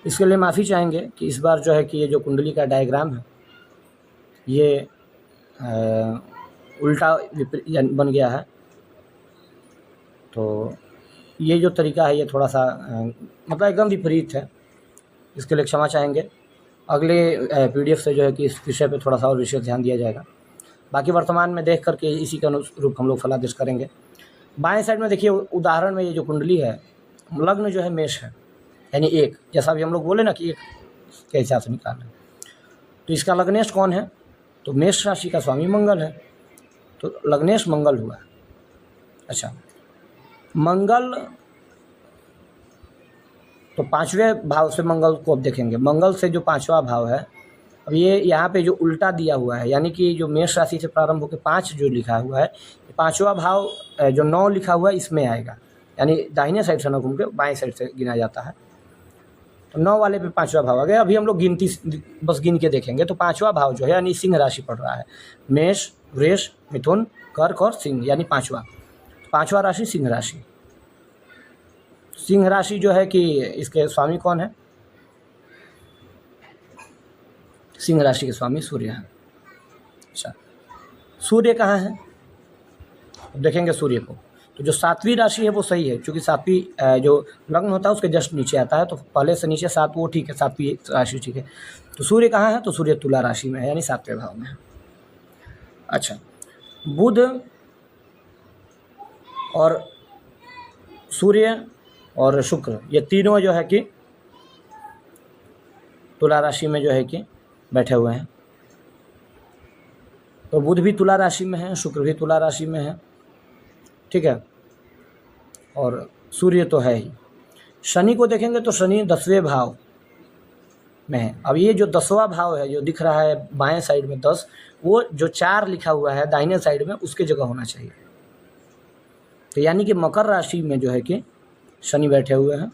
इसके लिए माफ़ी चाहेंगे कि इस बार जो है कि ये जो कुंडली का डायग्राम है ये उल्टा बन गया है, तो ये जो तरीका है ये थोड़ा सा मतलब एकदम विपरीत है। इसके लिए क्षमा चाहेंगे। अगले पीडीएफ से जो है कि इस विषय पे थोड़ा सा और विशेष ध्यान दिया जाएगा। बाकी वर्तमान में देख करके इसी के अनुरूप हम लोग फलादेश करेंगे। बाएं साइड में देखिए उदाहरण में ये जो कुंडली है, लग्न जो है मेष है, यानी एक, जैसा भी हम लोग बोले ना कि एक के हिसाब से निकालना। तो इसका लग्नेश कौन है? तो मेष राशि का स्वामी मंगल है, तो लग्नेश मंगल हुआ। अच्छा, मंगल तो पांचवें भाव से मंगल को अब देखेंगे। मंगल से जो पांचवा भाव है, अब ये यहाँ पे जो उल्टा दिया हुआ है, यानी कि जो मेष राशि से प्रारंभ होकर 5 जो लिखा हुआ है, पांचवा भाव जो 9 लिखा हुआ है इसमें आएगा, यानी दाहिने साइड से न घूम के बाएं साइड से गिना जाता है। तो 9 वाले पे पांचवा भाव आ गया। अभी हम लोग गिनती बस गिन के देखेंगे। तो पांचवा भाव जो है यानी सिंह राशि पड़ रहा है, मेष, वृष, मिथुन, कर्क और सिंह, यानी पांचवा राशि सिंह राशि। सिंह राशि जो है कि इसके स्वामी कौन है? सिंह राशि के स्वामी सूर्य है। अच्छा, सूर्य कहाँ है? देखेंगे सूर्य को। तो जो 7वीं राशि है वो सही है, क्योंकि 7वीं जो लग्न होता है उसके जस्ट नीचे आता है, तो पहले से नीचे 7 वो ठीक है, 7वीं राशि ठीक है। तो सूर्य कहाँ है? तो सूर्य तुला राशि में है, यानी 7वें भाव में है। अच्छा, बुध और सूर्य और शुक्र ये तीनों जो है कि तुला राशि में जो है कि बैठे हुए हैं। तो बुध भी तुला राशि में है, शुक्र भी तुला राशि में है, ठीक है, और सूर्य तो है ही। शनि को देखेंगे तो शनि 10वें भाव में है। अब ये जो 10वां भाव है जो दिख रहा है बाएं साइड में 10, वो जो 4 लिखा हुआ है दाहिने साइड में उसके जगह होना चाहिए। तो यानी कि मकर राशि में जो है कि शनि बैठे हुए हैं।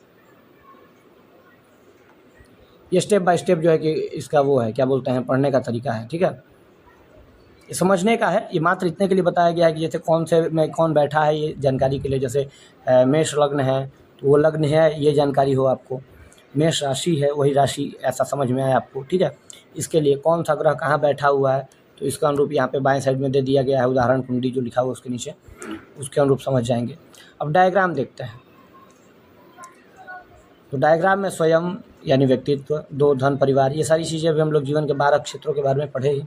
ये स्टेप बाय स्टेप जो है कि इसका वो है, क्या बोलते हैं, पढ़ने का तरीका है, ठीक है, ये समझने का है। ये मात्र इतने के लिए बताया गया है कि जैसे कौन से में कौन बैठा है ये जानकारी के लिए। जैसे मेष लग्न है तो वो लग्न है, ये जानकारी हो आपको। मेष राशि है वही राशि, ऐसा समझ में आए आपको, ठीक है। इसके लिए कौन सा ग्रह कहाँ बैठा हुआ है तो इसका अनुरूप यहाँ पे बाएं साइड में दे दिया गया है, उदाहरण कुंडली जो लिखा हुआ उसके नीचे, उसके अनुरूप समझ जाएंगे। अब डायग्राम देखते हैं। तो डायग्राम में स्वयं यानी व्यक्तित्व, 2 धन, परिवार, ये सारी चीज़ें अभी हम लोग जीवन के 12 क्षेत्रों के बारे में पढ़े ही।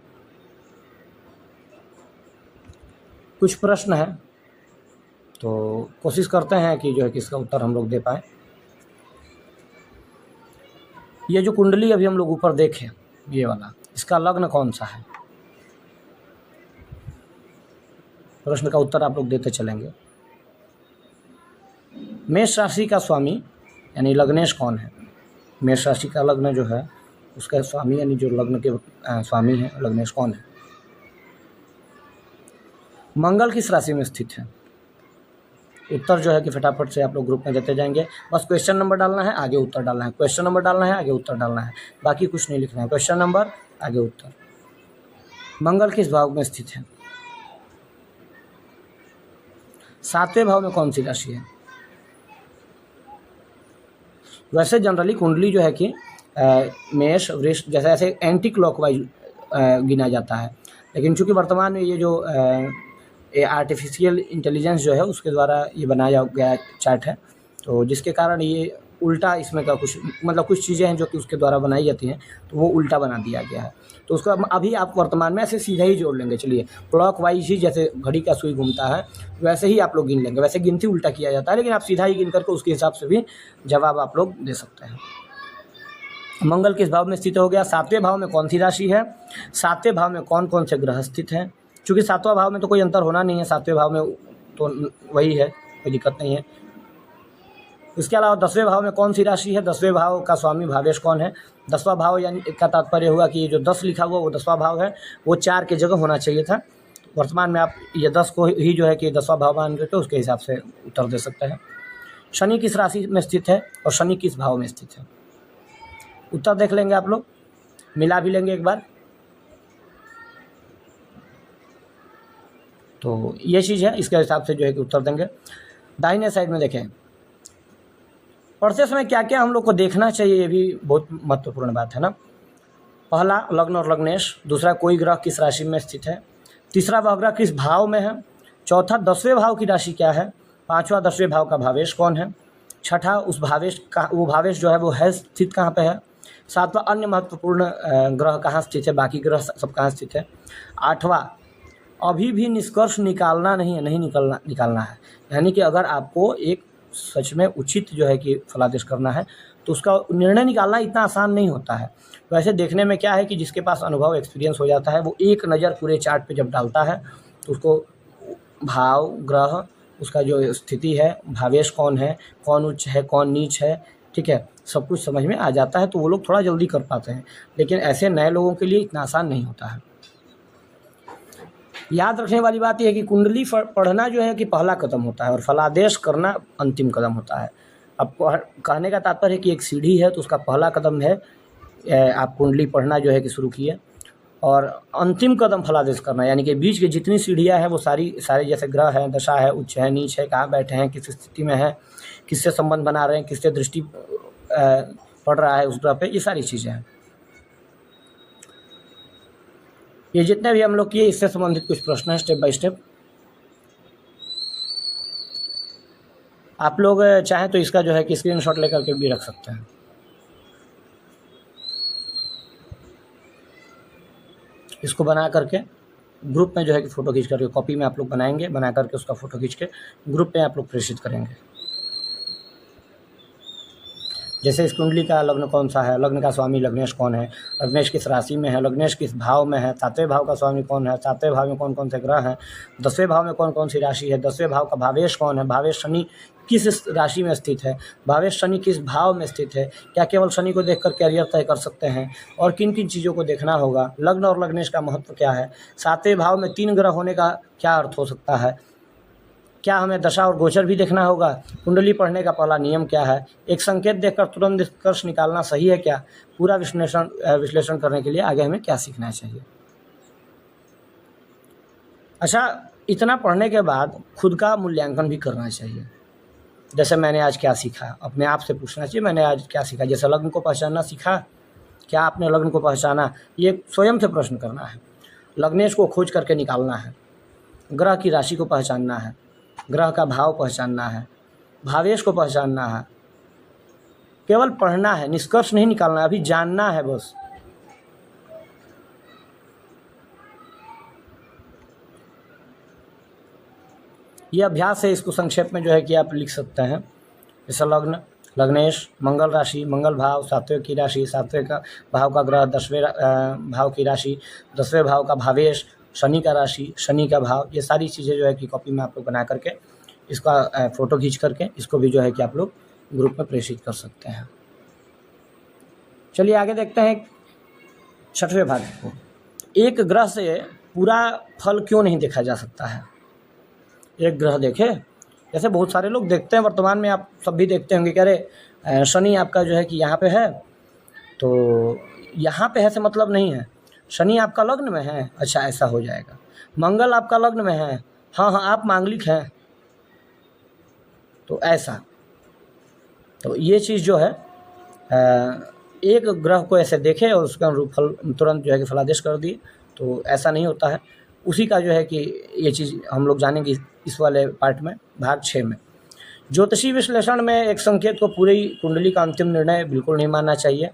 कुछ प्रश्न है तो कोशिश करते हैं कि जो है कि इसका उत्तर हम लोग दे पाए। ये जो कुंडली अभी हम लोग ऊपर देखें, ये वाला, इसका लग्न कौन सा है? प्रश्न का उत्तर आप लोग देते चलेंगे। मेष राशि का स्वामी यानी लग्नेश कौन है? मेष राशि का लग्न जो है उसका स्वामी यानी जो लग्न के स्वामी है लग्नेश कौन है? मंगल किस राशि में स्थित है? उत्तर जो है कि फटाफट से आप लोग ग्रुप में देते जाएंगे। बस क्वेश्चन नंबर डालना है, आगे उत्तर डालना है, क्वेश्चन नंबर डालना है, आगे उत्तर डालना है, बाकी कुछ नहीं लिखना है। क्वेश्चन नंबर, आगे उत्तर। मंगल किस भाव में स्थित है? 7वें भाव में कौन सी राशि है? वैसे जनरली कुंडली जो है कि मेष, वृष जैसे ऐसे एंटी क्लॉकवाइज गिना जाता है, लेकिन चूंकि वर्तमान में ये जो आर्टिफिशियल इंटेलिजेंस जो है उसके द्वारा ये बनाया गया चार्ट है, तो जिसके कारण ये उल्टा इसमें का कुछ मतलब कुछ चीज़ें हैं जो कि उसके द्वारा बनाई जाती हैं तो वो उल्टा बना दिया गया है। तो उसको अभी आप वर्तमान में ऐसे सीधा ही जोड़ लेंगे। चलिए, क्लॉक वाइज ही जैसे घड़ी का सुई घूमता है वैसे ही आप लोग गिन लेंगे। वैसे गिनती उल्टा किया जाता है, लेकिन आप सीधा ही गिन करके उसके हिसाब से भी जवाब आप लोग दे सकते हैं। मंगल किस भाव में स्थित हो गया? 7वें भाव में कौन सी राशि है? 7वें भाव में कौन कौन से ग्रह स्थित हैं? चूँकि 7वां भाव में तो कोई अंतर होना नहीं है, 7वें भाव में तो वही है, कोई दिक्कत नहीं है। इसके अलावा 10वें भाव में कौन सी राशि है? 10वें भाव का स्वामी भावेश कौन है? 10वां भाव यानी का तात्पर्य हुआ कि ये जो 10 लिखा हुआ वो 10वां भाव है, वो 4 की जगह होना चाहिए था, वर्तमान में आप ये 10 को ही जो है कि 10वां भाव मान करके उसके हिसाब से उत्तर दे सकते हैं। शनि किस राशि में स्थित है और शनि किस भाव में स्थित है, उत्तर देख लेंगे आप लोग, मिला भी लेंगे एक बार। तो ये चीज़ है, इसके हिसाब से जो है कि उत्तर देंगे। दाहिने साइड में देखें, पढ़ते समय क्या क्या हम लोग को देखना चाहिए, ये भी बहुत महत्वपूर्ण बात है ना। पहला लग्न और लग्नेश, दूसरा कोई ग्रह किस राशि में स्थित है, तीसरा वह ग्रह किस भाव में है, चौथा 10वें भाव की राशि क्या है, पांचवा 10वें भाव का भावेश कौन है, छठा उस भावेश का वो भावेश जो है वो है स्थित कहाँ पे है, सातवां अन्य महत्वपूर्ण ग्रह कहाँ स्थित है, बाकी ग्रह सब कहाँ स्थित है, आठवां अभी भी निष्कर्ष निकालना नहीं है, नहीं निकालना है। यानी कि अगर आपको एक सच में उचित जो है कि फलादेश करना है तो उसका निर्णय निकालना इतना आसान नहीं होता है। वैसे देखने में क्या है कि जिसके पास अनुभव एक्सपीरियंस हो जाता है वो एक नज़र पूरे चार्ट पे जब डालता है तो उसको भाव ग्रह उसका जो स्थिति है, भावेश कौन है, कौन उच्च है, कौन नीच है, ठीक है, सब कुछ समझ में आ जाता है, तो वो लोग थोड़ा जल्दी कर पाते हैं। लेकिन ऐसे नए लोगों के लिए इतना आसान नहीं होता है। याद रखने वाली बात यह है कि कुंडली पढ़ना जो है कि पहला कदम होता है और फलादेश करना अंतिम कदम होता है। अब कहने का तात्पर्य है कि एक सीढ़ी है तो उसका पहला कदम है आप कुंडली पढ़ना जो है कि शुरू किए, और अंतिम कदम फलादेश करना, यानी कि बीच की जितनी सीढ़ियाँ हैं वो सारे जैसे ग्रह है, दशा है, उच्च है, नीच है, कहाँ बैठे हैं, किस स्थिति में है, किससे संबंध बना रहे हैं, किससे दृष्टि पड़ रहा है उस ग्रह पे, ये सारी चीज़ें हैं। ये जितने भी हम लोग किए इससे संबंधित कुछ प्रश्न हैं स्टेप बाय स्टेप। आप लोग चाहें तो इसका जो है कि स्क्रीनशॉट लेकर के भी रख सकते हैं। इसको बना करके ग्रुप में जो है कि फ़ोटो खींच करके कॉपी में आप लोग बनाएंगे, बना करके उसका फ़ोटो खींच के ग्रुप में आप लोग प्रेषित करेंगे। जैसे इस कुंडली का लग्न कौन सा है, लग्न का स्वामी लग्नेश कौन है, लग्नेश किस राशि में है, लग्नेश किस भाव में है, 7वें भाव का स्वामी कौन है, 7वें भाव में कौन कौन से ग्रह हैं, 10वें भाव में कौन कौन सी राशि है, 10वें भाव का भावेश कौन है, भावेश शनि किस राशि में स्थित है, भावेश शनि किस भाव में स्थित है, क्या केवल शनि को देखकर कैरियर तय कर सकते हैं, और किन किन चीज़ों को देखना होगा, लग्न और लग्नेश का महत्व क्या है, 7वें भाव में 3 ग्रह होने का क्या अर्थ हो सकता है, क्या हमें दशा और गोचर भी देखना होगा, कुंडली पढ़ने का पहला नियम क्या है, एक संकेत देखकर तुरंत निष्कर्ष निकालना सही है क्या, पूरा विश्लेषण करने के लिए आगे हमें क्या सीखना चाहिए। अच्छा, इतना पढ़ने के बाद खुद का मूल्यांकन भी करना चाहिए। जैसे मैंने आज क्या सीखा, अपने आप से पूछना चाहिए मैंने आज क्या सीखा। जैसे लग्न को पहचानना सीखा, क्या आपने लग्न को पहचाना, ये स्वयं से प्रश्न करना है। लग्नेश को खोज करके निकालना है, ग्रह की राशि को पहचानना है, ग्रह का भाव पहचानना है, भावेश को पहचानना है। केवल पढ़ना है, निष्कर्ष नहीं निकालना है, अभी जानना है बस। ये अभ्यास है, इसको संक्षेप में जो है कि आप लिख सकते हैं। जैसे लग्न, लग्नेश, मंगल राशि, मंगल भाव, 7वें की राशि, 7वें का भाव का ग्रह, 10वें भाव की राशि, 10वें भाव का भावेश, शनि का राशि, शनि का भाव, ये सारी चीज़ें जो है कि कॉपी में आप लोग बना करके इसका फ़ोटो खींच करके इसको भी जो है कि आप लोग ग्रुप में प्रेषित कर सकते हैं। चलिए आगे देखते हैं 6वें भाग को। एक ग्रह से पूरा फल क्यों नहीं देखा जा सकता है। एक ग्रह देखे, जैसे बहुत सारे लोग देखते हैं, वर्तमान में आप सब भी देखते होंगे कि अरे शनि आपका जो है कि यहाँ पे है, तो यहाँ पे है से मतलब नहीं है। शनि आपका लग्न में है, अच्छा ऐसा हो जाएगा। मंगल आपका लग्न में है, हाँ हाँ आप मांगलिक हैं, तो ऐसा। तो ये चीज़ जो है एक ग्रह को ऐसे देखे और उसका अनुरूप फल तुरंत जो है कि फलादेश कर दिए, तो ऐसा नहीं होता है। उसी का जो है कि ये चीज़ हम लोग जानेंगे इस वाले पार्ट में, भाग 6 में। ज्योतिषी विश्लेषण में एक संकेत को पूरी कुंडली का अंतिम निर्णय बिल्कुल नहीं मानना चाहिए।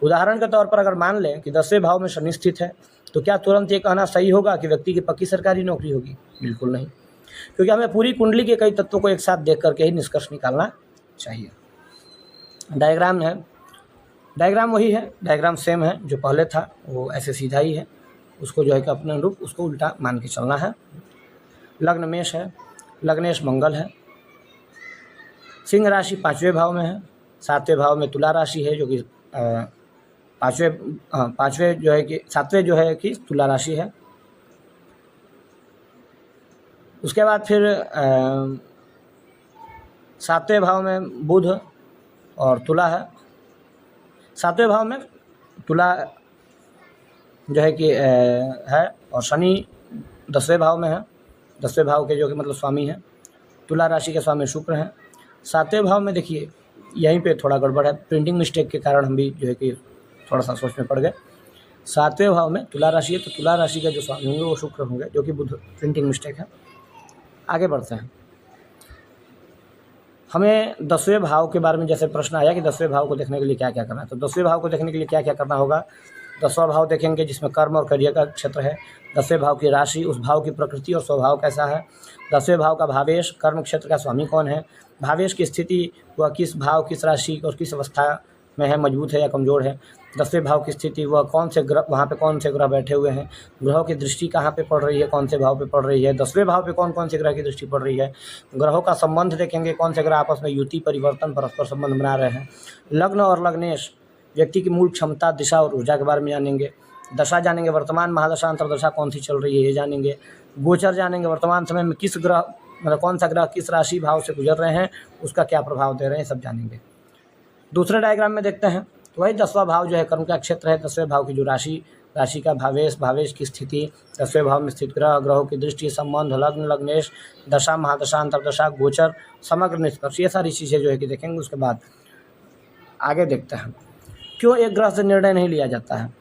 उदाहरण के तौर पर अगर मान लें कि 10वें भाव में शनि स्थित है, तो क्या तुरंत ये कहना सही होगा कि व्यक्ति की पक्की सरकारी नौकरी होगी? बिल्कुल नहीं, क्योंकि हमें पूरी कुंडली के कई तत्वों को एक साथ देख करके ही निष्कर्ष निकालना चाहिए। डायग्राम है, डायग्राम वही है, डायग्राम सेम है जो पहले था, वो ऐसे सीधा ही है, उसको जो है कि अपने अनुरूप उसको उल्टा मान के चलना है। लग्न मेष है, लग्नेश मंगल है, सिंह राशि 5वें भाव में है, 7वें भाव में तुला राशि है जो कि 5वें जो है कि 7वें जो है कि तुला राशि है। उसके बाद फिर 7वें भाव में बुध और तुला है। 7वें भाव में तुला जो है कि है, और शनि 10वें भाव में है। 10वें भाव के जो कि मतलब स्वामी हैं। तुला राशि के स्वामी शुक्र हैं। 7वें भाव में देखिए यहीं पे थोड़ा गड़बड़ है, प्रिंटिंग मिस्टेक के कारण हम भी जो है कि थोड़ा सा सोच में पड़ गए। 7वें भाव में तुला राशि है, तो तुला राशि के जो स्वामी होंगे वो शुक्र होंगे, जो कि बुध, प्रिंटिंग मिस्टेक है। आगे बढ़ते हैं। हमें 10वें भाव के बारे में जैसे प्रश्न आया कि 10वें भाव को देखने के लिए क्या क्या करना है, तो 10वें भाव को देखने के लिए क्या क्या करना होगा। 10वां भाव देखेंगे जिसमें कर्म और करियर का क्षेत्र है। 10वें भाव की राशि, उस भाव की प्रकृति और स्वभाव कैसा है। 10वें भाव का भावेश, कर्म क्षेत्र का स्वामी कौन है। भावेश की स्थिति, वह किस भाव, किस राशि और किस अवस्था में है, मजबूत है या कमज़ोर है। 10वें भाव की स्थिति, वह कौन से ग्रह, वहाँ पे कौन से ग्रह बैठे हुए हैं। ग्रहों की दृष्टि कहाँ पे पड़ रही है, कौन से भाव पे पड़ रही है। 10वें भाव पे कौन कौन से ग्रह की दृष्टि पड़ रही है। ग्रहों का संबंध देखेंगे, कौन से ग्रह आपस में युति, परिवर्तन, परस्पर संबंध बना रहे हैं। लग्न और लग्नेश, व्यक्ति की मूल क्षमता, दिशा और ऊर्जा के बारे में जानेंगे। दशा जानेंगे, वर्तमान महादशा अंतरदशा कौन सी चल रही है ये जानेंगे। गोचर जानेंगे, वर्तमान समय में किस ग्रह, मतलब कौन सा ग्रह किस राशि भाव से गुजर रहे हैं, उसका क्या प्रभाव दे रहे हैं, सब जानेंगे। दूसरे डायग्राम में देखते हैं, तो वही 10वां भाव जो है कर्म का क्षेत्र है। 10वें भाव की जो राशि का भावेश, भावेश की स्थिति, 10वें भाव में स्थित ग्रह, ग्रहों की दृष्टि, संबंध, लग्न, लग्नेश, दशा, महादशा, अंतरदशा, गोचर, समग्र निष्कर्ष, ये सारी चीज़ें जो है कि देखेंगे। उसके बाद आगे देखते हैं, क्यों एक ग्रह से निर्णय नहीं लिया जाता है।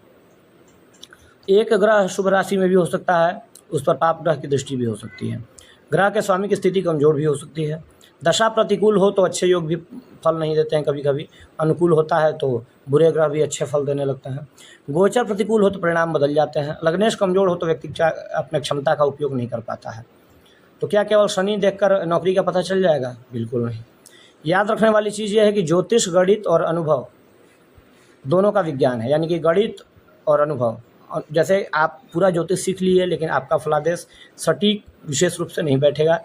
एक ग्रह शुभ राशि में भी हो सकता है, उस पर पाप ग्रह की दृष्टि भी हो सकती है। ग्रह के स्वामी की स्थिति कमजोर भी हो सकती है। दशा प्रतिकूल हो तो अच्छे योग भी फल नहीं देते हैं, कभी कभी अनुकूल होता है तो बुरे ग्रह भी अच्छे फल देने लगते हैं। गोचर प्रतिकूल हो तो परिणाम बदल जाते हैं। लग्नेश कमजोर हो तो व्यक्ति अपने क्षमता का उपयोग नहीं कर पाता है। तो क्या केवल शनि देखकर नौकरी का पता चल जाएगा? बिल्कुल नहीं। याद रखने वाली चीज़ यह है कि ज्योतिष, गणित और अनुभव दोनों का विज्ञान है, यानी कि गणित और अनुभव। जैसे आप पूरा ज्योतिष सीख लिए लेकिन आपका फलादेश सटीक विशेष रूप से नहीं बैठेगा,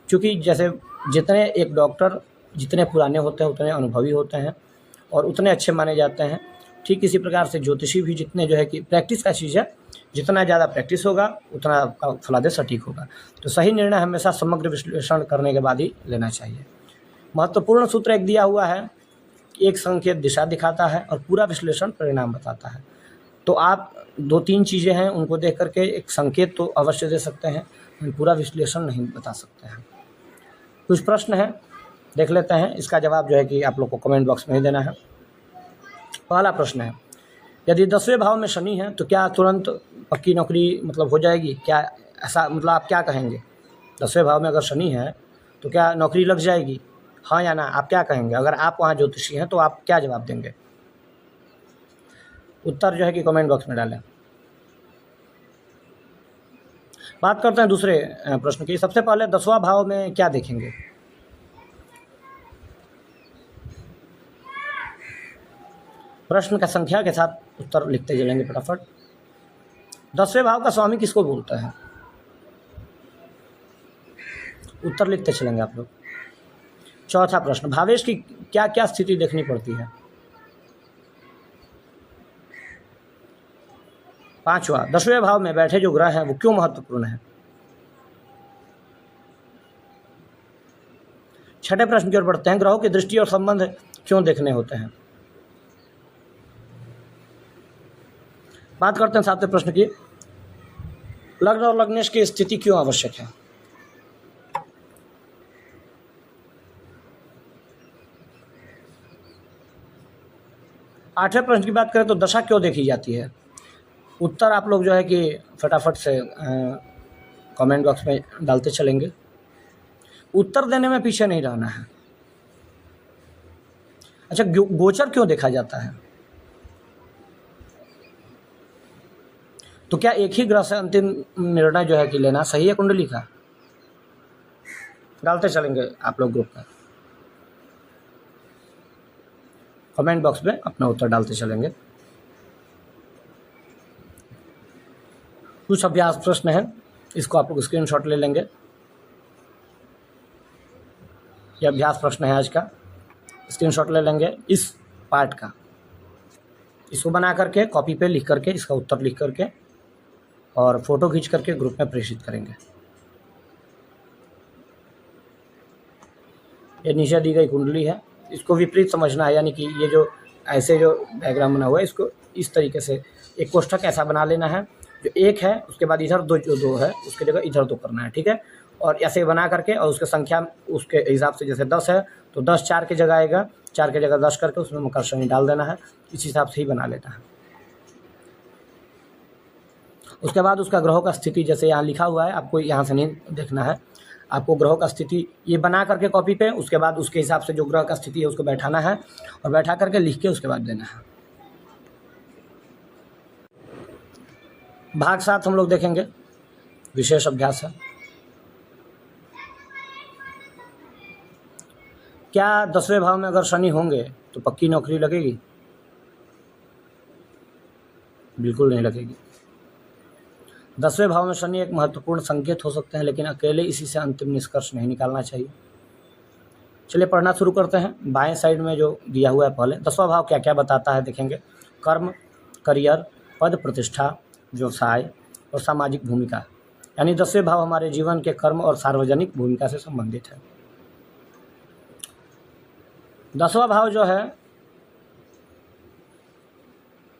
क्योंकि जैसे जितने एक डॉक्टर जितने पुराने होते हैं उतने अनुभवी होते हैं और उतने अच्छे माने जाते हैं। ठीक इसी प्रकार से ज्योतिषी भी जितने जो है कि प्रैक्टिस का चीज़ है, जितना ज़्यादा प्रैक्टिस होगा उतना आपका फलादेश सटीक होगा। तो सही निर्णय हमेशा समग्र विश्लेषण करने के बाद ही लेना चाहिए। महत्वपूर्ण सूत्र एक दिया हुआ है, एक संकेत दिशा दिखाता है और पूरा विश्लेषण परिणाम बताता है। तो आप 2-3 चीज़ें हैं उनको देख करके एक संकेत तो अवश्य दे सकते हैं, पूरा विश्लेषण नहीं बता सकते हैं। कुछ प्रश्न हैं, देख लेते हैं। इसका जवाब जो है कि आप लोग को कमेंट बॉक्स में ही देना है। पहला प्रश्न है, यदि 10वें भाव में शनि है तो क्या तुरंत पक्की नौकरी मतलब हो जाएगी? क्या ऐसा मतलब आप क्या कहेंगे? 10वें भाव में अगर शनि है तो क्या नौकरी लग जाएगी, हाँ या ना? आप क्या कहेंगे? अगर आप वहाँ ज्योतिषी हैं तो आप क्या जवाब देंगे? उत्तर जो है कि कमेंट बॉक्स में डालें। बात करते हैं दूसरे प्रश्न की। सबसे पहले 10वां भाव में क्या देखेंगे? प्रश्न का संख्या के साथ उत्तर लिखते चलेंगे फटाफट। 10वें भाव का स्वामी किसको बोलता है? उत्तर लिखते चलेंगे आप लोग। चौथा प्रश्न, भावेश की क्या क्या स्थिति देखनी पड़ती है? 5वां, 10वें भाव में बैठे जो ग्रह हैं वो क्यों महत्वपूर्ण है? 6ठे प्रश्न की ओर बढ़ते हैं, ग्रहों की दृष्टि और संबंध क्यों देखने होते हैं? बात करते हैं 7वें प्रश्न की, लग्न और लग्नेश की स्थिति क्यों आवश्यक है? 8वें प्रश्न की बात करें तो दशा क्यों देखी जाती है? उत्तर आप लोग जो है कि फटाफट से कमेंट बॉक्स में डालते चलेंगे। उत्तर देने में पीछे नहीं रहना है। अच्छा, गोचर क्यों देखा जाता है? तो क्या एक ही ग्रह से अंतिम निर्णय जो है कि लेना सही है कुंडली का? डालते चलेंगे आप लोग ग्रुप में, कमेंट बॉक्स में अपना उत्तर डालते चलेंगे। कुछ अभ्यास प्रश्न है, इसको आप लोग स्क्रीनशॉट ले लेंगे। यह अभ्यास प्रश्न है आज का, स्क्रीनशॉट ले लेंगे इस पार्ट का। इसको बना करके कॉपी पे लिख करके इसका उत्तर लिख करके और फोटो खींच करके ग्रुप में प्रेषित करेंगे। ये नीचे दी गई कुंडली है, इसको विपरीत समझना है, यानी कि ये जो ऐसे जो डायग्राम बना हुआ है इसको इस तरीके से एक कोष्ठक ऐसा बना लेना है, जो एक है उसके बाद इधर दो, जो दो है उसके जगह इधर दो करना है, ठीक है। और ऐसे बना करके और उसके संख्या उसके हिसाब से, जैसे 10 है तो 10 4 की जगह आएगा, 4 की जगह 10 करके उसमें मकर शनि डाल देना है, इस हिसाब से ही बना लेना है। उसके बाद उसका ग्रहों का स्थिति जैसे यहाँ लिखा हुआ है, आपको यहाँ से नहीं देखना है, आपको ग्रहों का स्थिति ये बना करके कॉपी पे, उसके बाद उसके हिसाब से जो ग्रह का स्थिति है उसको बैठाना है और बैठा करके लिख के उसके बाद देना है। भाग 7 हम लोग देखेंगे, विशेष अभ्यास है। क्या 10वें भाव में अगर शनि होंगे तो पक्की नौकरी लगेगी? बिल्कुल नहीं लगेगी। 10वें भाव में शनि एक महत्वपूर्ण संकेत हो सकते हैं, लेकिन अकेले इसी से अंतिम निष्कर्ष नहीं निकालना चाहिए। चलिए पढ़ना शुरू करते हैं। बाएं साइड में जो दिया हुआ है पहले, 10वां भाव क्या क्या बताता है देखेंगे। कर्म, करियर, पद प्रतिष्ठा, व्यवसाय और सामाजिक भूमिका, यानी 10वें भाव हमारे जीवन के कर्म और सार्वजनिक भूमिका से संबंधित है। 10वां भाव जो है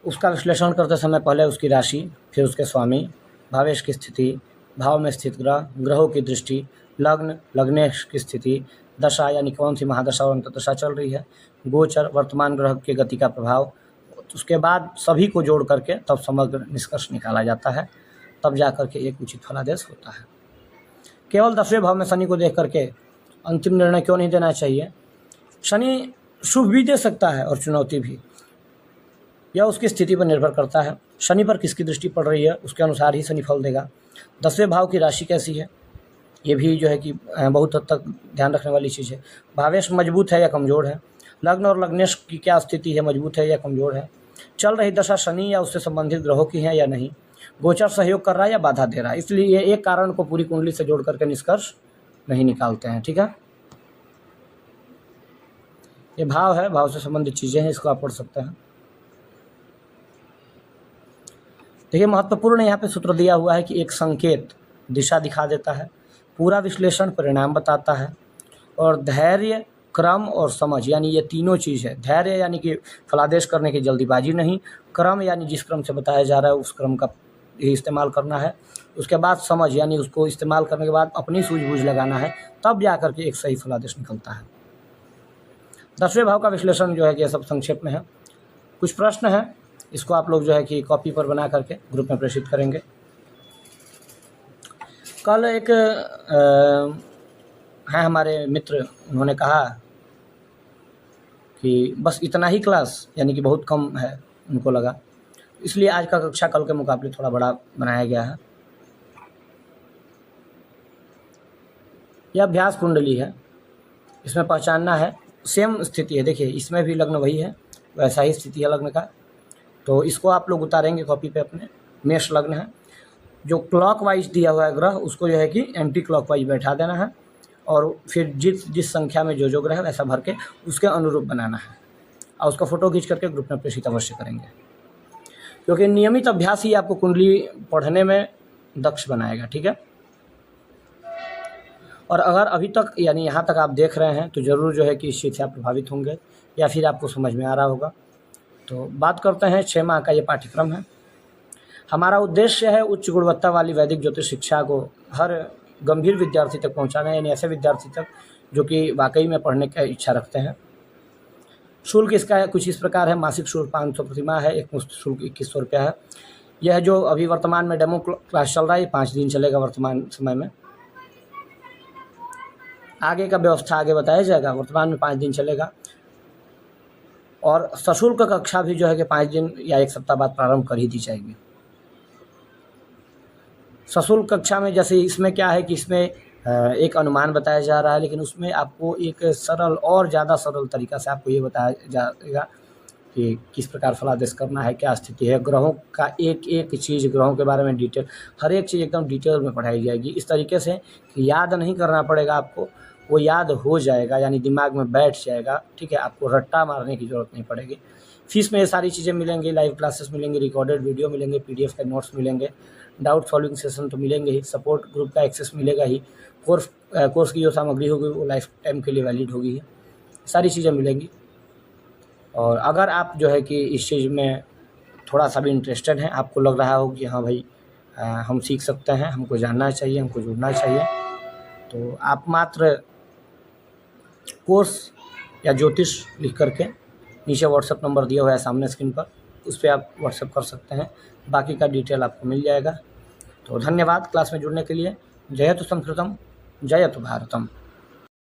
उसका विश्लेषण करते समय पहले उसकी राशि, फिर उसके स्वामी, भावेश की स्थिति, भाव में स्थित ग्रह, ग्रहों की दृष्टि, लग्न, लग्नेश की स्थिति, दशा यानी कौन सी महादशा और अंतर्दशा चल रही है, गोचर, वर्तमान ग्रह की गति का प्रभाव, उसके बाद सभी को जोड़ करके तब समग्र निष्कर्ष निकाला जाता है, तब जा करके एक उचित फलादेश होता है। केवल 10वें भाव में शनि को देख करके अंतिम निर्णय क्यों नहीं देना चाहिए? शनि शुभ भी दे सकता है और चुनौती भी, यह उसकी स्थिति पर निर्भर करता है। शनि पर किसकी दृष्टि पड़ रही है उसके अनुसार ही शनि फल देगा। 10वें भाव की राशि कैसी है, ये भी जो है कि बहुत हद तक ध्यान रखने वाली चीज़ है। भावेश मजबूत है या कमज़ोर है, लग्न और लग्नेश की क्या स्थिति है, मजबूत है या कमज़ोर है, चल रही दशा शनि या उससे संबंधित ग्रहों की है या नहीं, गोचर सहयोग कर रहा है या बाधा दे रहा है। इसलिए ये एक कारण को पूरी कुंडली से जोड़ करके निष्कर्ष नहीं निकालते हैं, ठीक है। ये भाव है, भाव से संबंधित चीज़ें हैं, इसको आप पढ़ सकते हैं। देखिए महत्वपूर्ण यहाँ पे सूत्र दिया हुआ है कि एक संकेत दिशा दिखा देता है, पूरा विश्लेषण परिणाम बताता है, और धैर्य, क्रम और समझ, यानी ये तीनों चीज़ है। धैर्य यानी कि फलादेश करने की जल्दीबाजी नहीं, क्रम यानी जिस क्रम से बताया जा रहा है उस क्रम का ही इस्तेमाल करना है, उसके बाद समझ यानी उसको इस्तेमाल करने के बाद अपनी सूझबूझ लगाना है, तब जा करके एक सही फलादेश निकलता है। 10वें भाव का विश्लेषण जो है कि यह सब संक्षेप में है। कुछ प्रश्न है, इसको आप लोग जो है कि कॉपी पर बना करके ग्रुप में प्रेषित करेंगे। कल एक हैं हमारे मित्र, उन्होंने कहा कि बस इतना ही क्लास, यानी कि बहुत कम है उनको लगा, इसलिए आज का कक्षा कल के मुकाबले थोड़ा बड़ा बनाया गया है। यह अभ्यास कुंडली है, इसमें पहचानना है, सेम स्थिति है। देखिए इसमें भी लग्न वही है, वैसा ही स्थिति है लग्न का, तो इसको आप लोग उतारेंगे कॉपी पे अपने। मेष लग्न है, जो क्लॉकवाइज दिया हुआ है ग्रह उसको जो है कि एंटी क्लॉकवाइज बैठा देना है, और फिर जिस संख्या में जो ग्रह है वैसा भर के उसके अनुरूप बनाना है, और उसका फ़ोटो खींच करके ग्रुप में प्रेषित अवश्य करेंगे, क्योंकि नियमित अभ्यास ही आपको कुंडली पढ़ने में दक्ष बनाएगा, ठीक है। और अगर अभी तक यानी यहाँ तक आप देख रहे हैं तो ज़रूर जो है कि इस चीज़ से आप प्रभावित होंगे या फिर आपको समझ में आ रहा होगा। तो बात करते हैं 6 माह का ये पाठ्यक्रम है। हमारा उद्देश्य है उच्च गुणवत्ता वाली वैदिक ज्योतिष शिक्षा को हर गंभीर विद्यार्थी तक पहुंचाना, यानी ऐसे विद्यार्थी तक जो कि वाकई में पढ़ने की इच्छा रखते हैं। शुल्क इसका है कुछ इस प्रकार है। मासिक शुल्क 500 प्रतिमाह है, एक मुफ्त शुल्क 2100 रुपया है। यह जो अभी वर्तमान में डेमो क्लास चल रहा है, 5 दिन चलेगा वर्तमान समय में, आगे का व्यवस्था आगे बताया जाएगा। वर्तमान में 5 दिन चलेगा, और सशुल्क कक्षा भी जो है कि 5 दिन या 1 सप्ताह बाद प्रारंभ कर ही दी जाएगी। सशुल्क कक्षा में जैसे इसमें क्या है कि इसमें एक अनुमान बताया जा रहा है, लेकिन उसमें आपको एक सरल और ज़्यादा सरल तरीक़ा से आपको ये बताया जाएगा कि किस प्रकार फलादेश करना है, क्या स्थिति है, ग्रहों का एक एक चीज़, ग्रहों के बारे में डिटेल, हर एक चीज़ एकदम डिटेल में पढ़ाई जाएगी, इस तरीके से कि याद नहीं करना पड़ेगा आपको, वो याद हो जाएगा, यानी दिमाग में बैठ जाएगा, ठीक है। आपको रट्टा मारने की ज़रूरत नहीं पड़ेगी। फीस में ये सारी चीज़ें मिलेंगी, लाइव क्लासेस मिलेंगी, रिकॉर्डेड वीडियो मिलेंगे, पीडीएफ के नोट्स मिलेंगे, डाउट सॉल्विंग सेशन तो मिलेंगे ही, सपोर्ट ग्रुप का एक्सेस मिलेगा ही, कोर्स की जो सामग्री होगी वो लाइफ टाइम के लिए वैलिड होगी ही, सारी चीज़ें मिलेंगी। और अगर आप जो है कि इस चीज़ में थोड़ा सा भी इंटरेस्टेड हैं, आपको लग रहा हो कि हाँ भाई हम सीख सकते हैं, हमको जानना चाहिए, हमको जुड़ना चाहिए, तो आप मात्र कोर्स या ज्योतिष लिख करके नीचे व्हाट्सएप नंबर दिया हुआ है सामने स्क्रीन पर, उस पर आप व्हाट्सएप कर सकते हैं, बाकी का डिटेल आपको मिल जाएगा। तो धन्यवाद क्लास में जुड़ने के लिए। जयतु संस्कृतम, जयतु भारतम।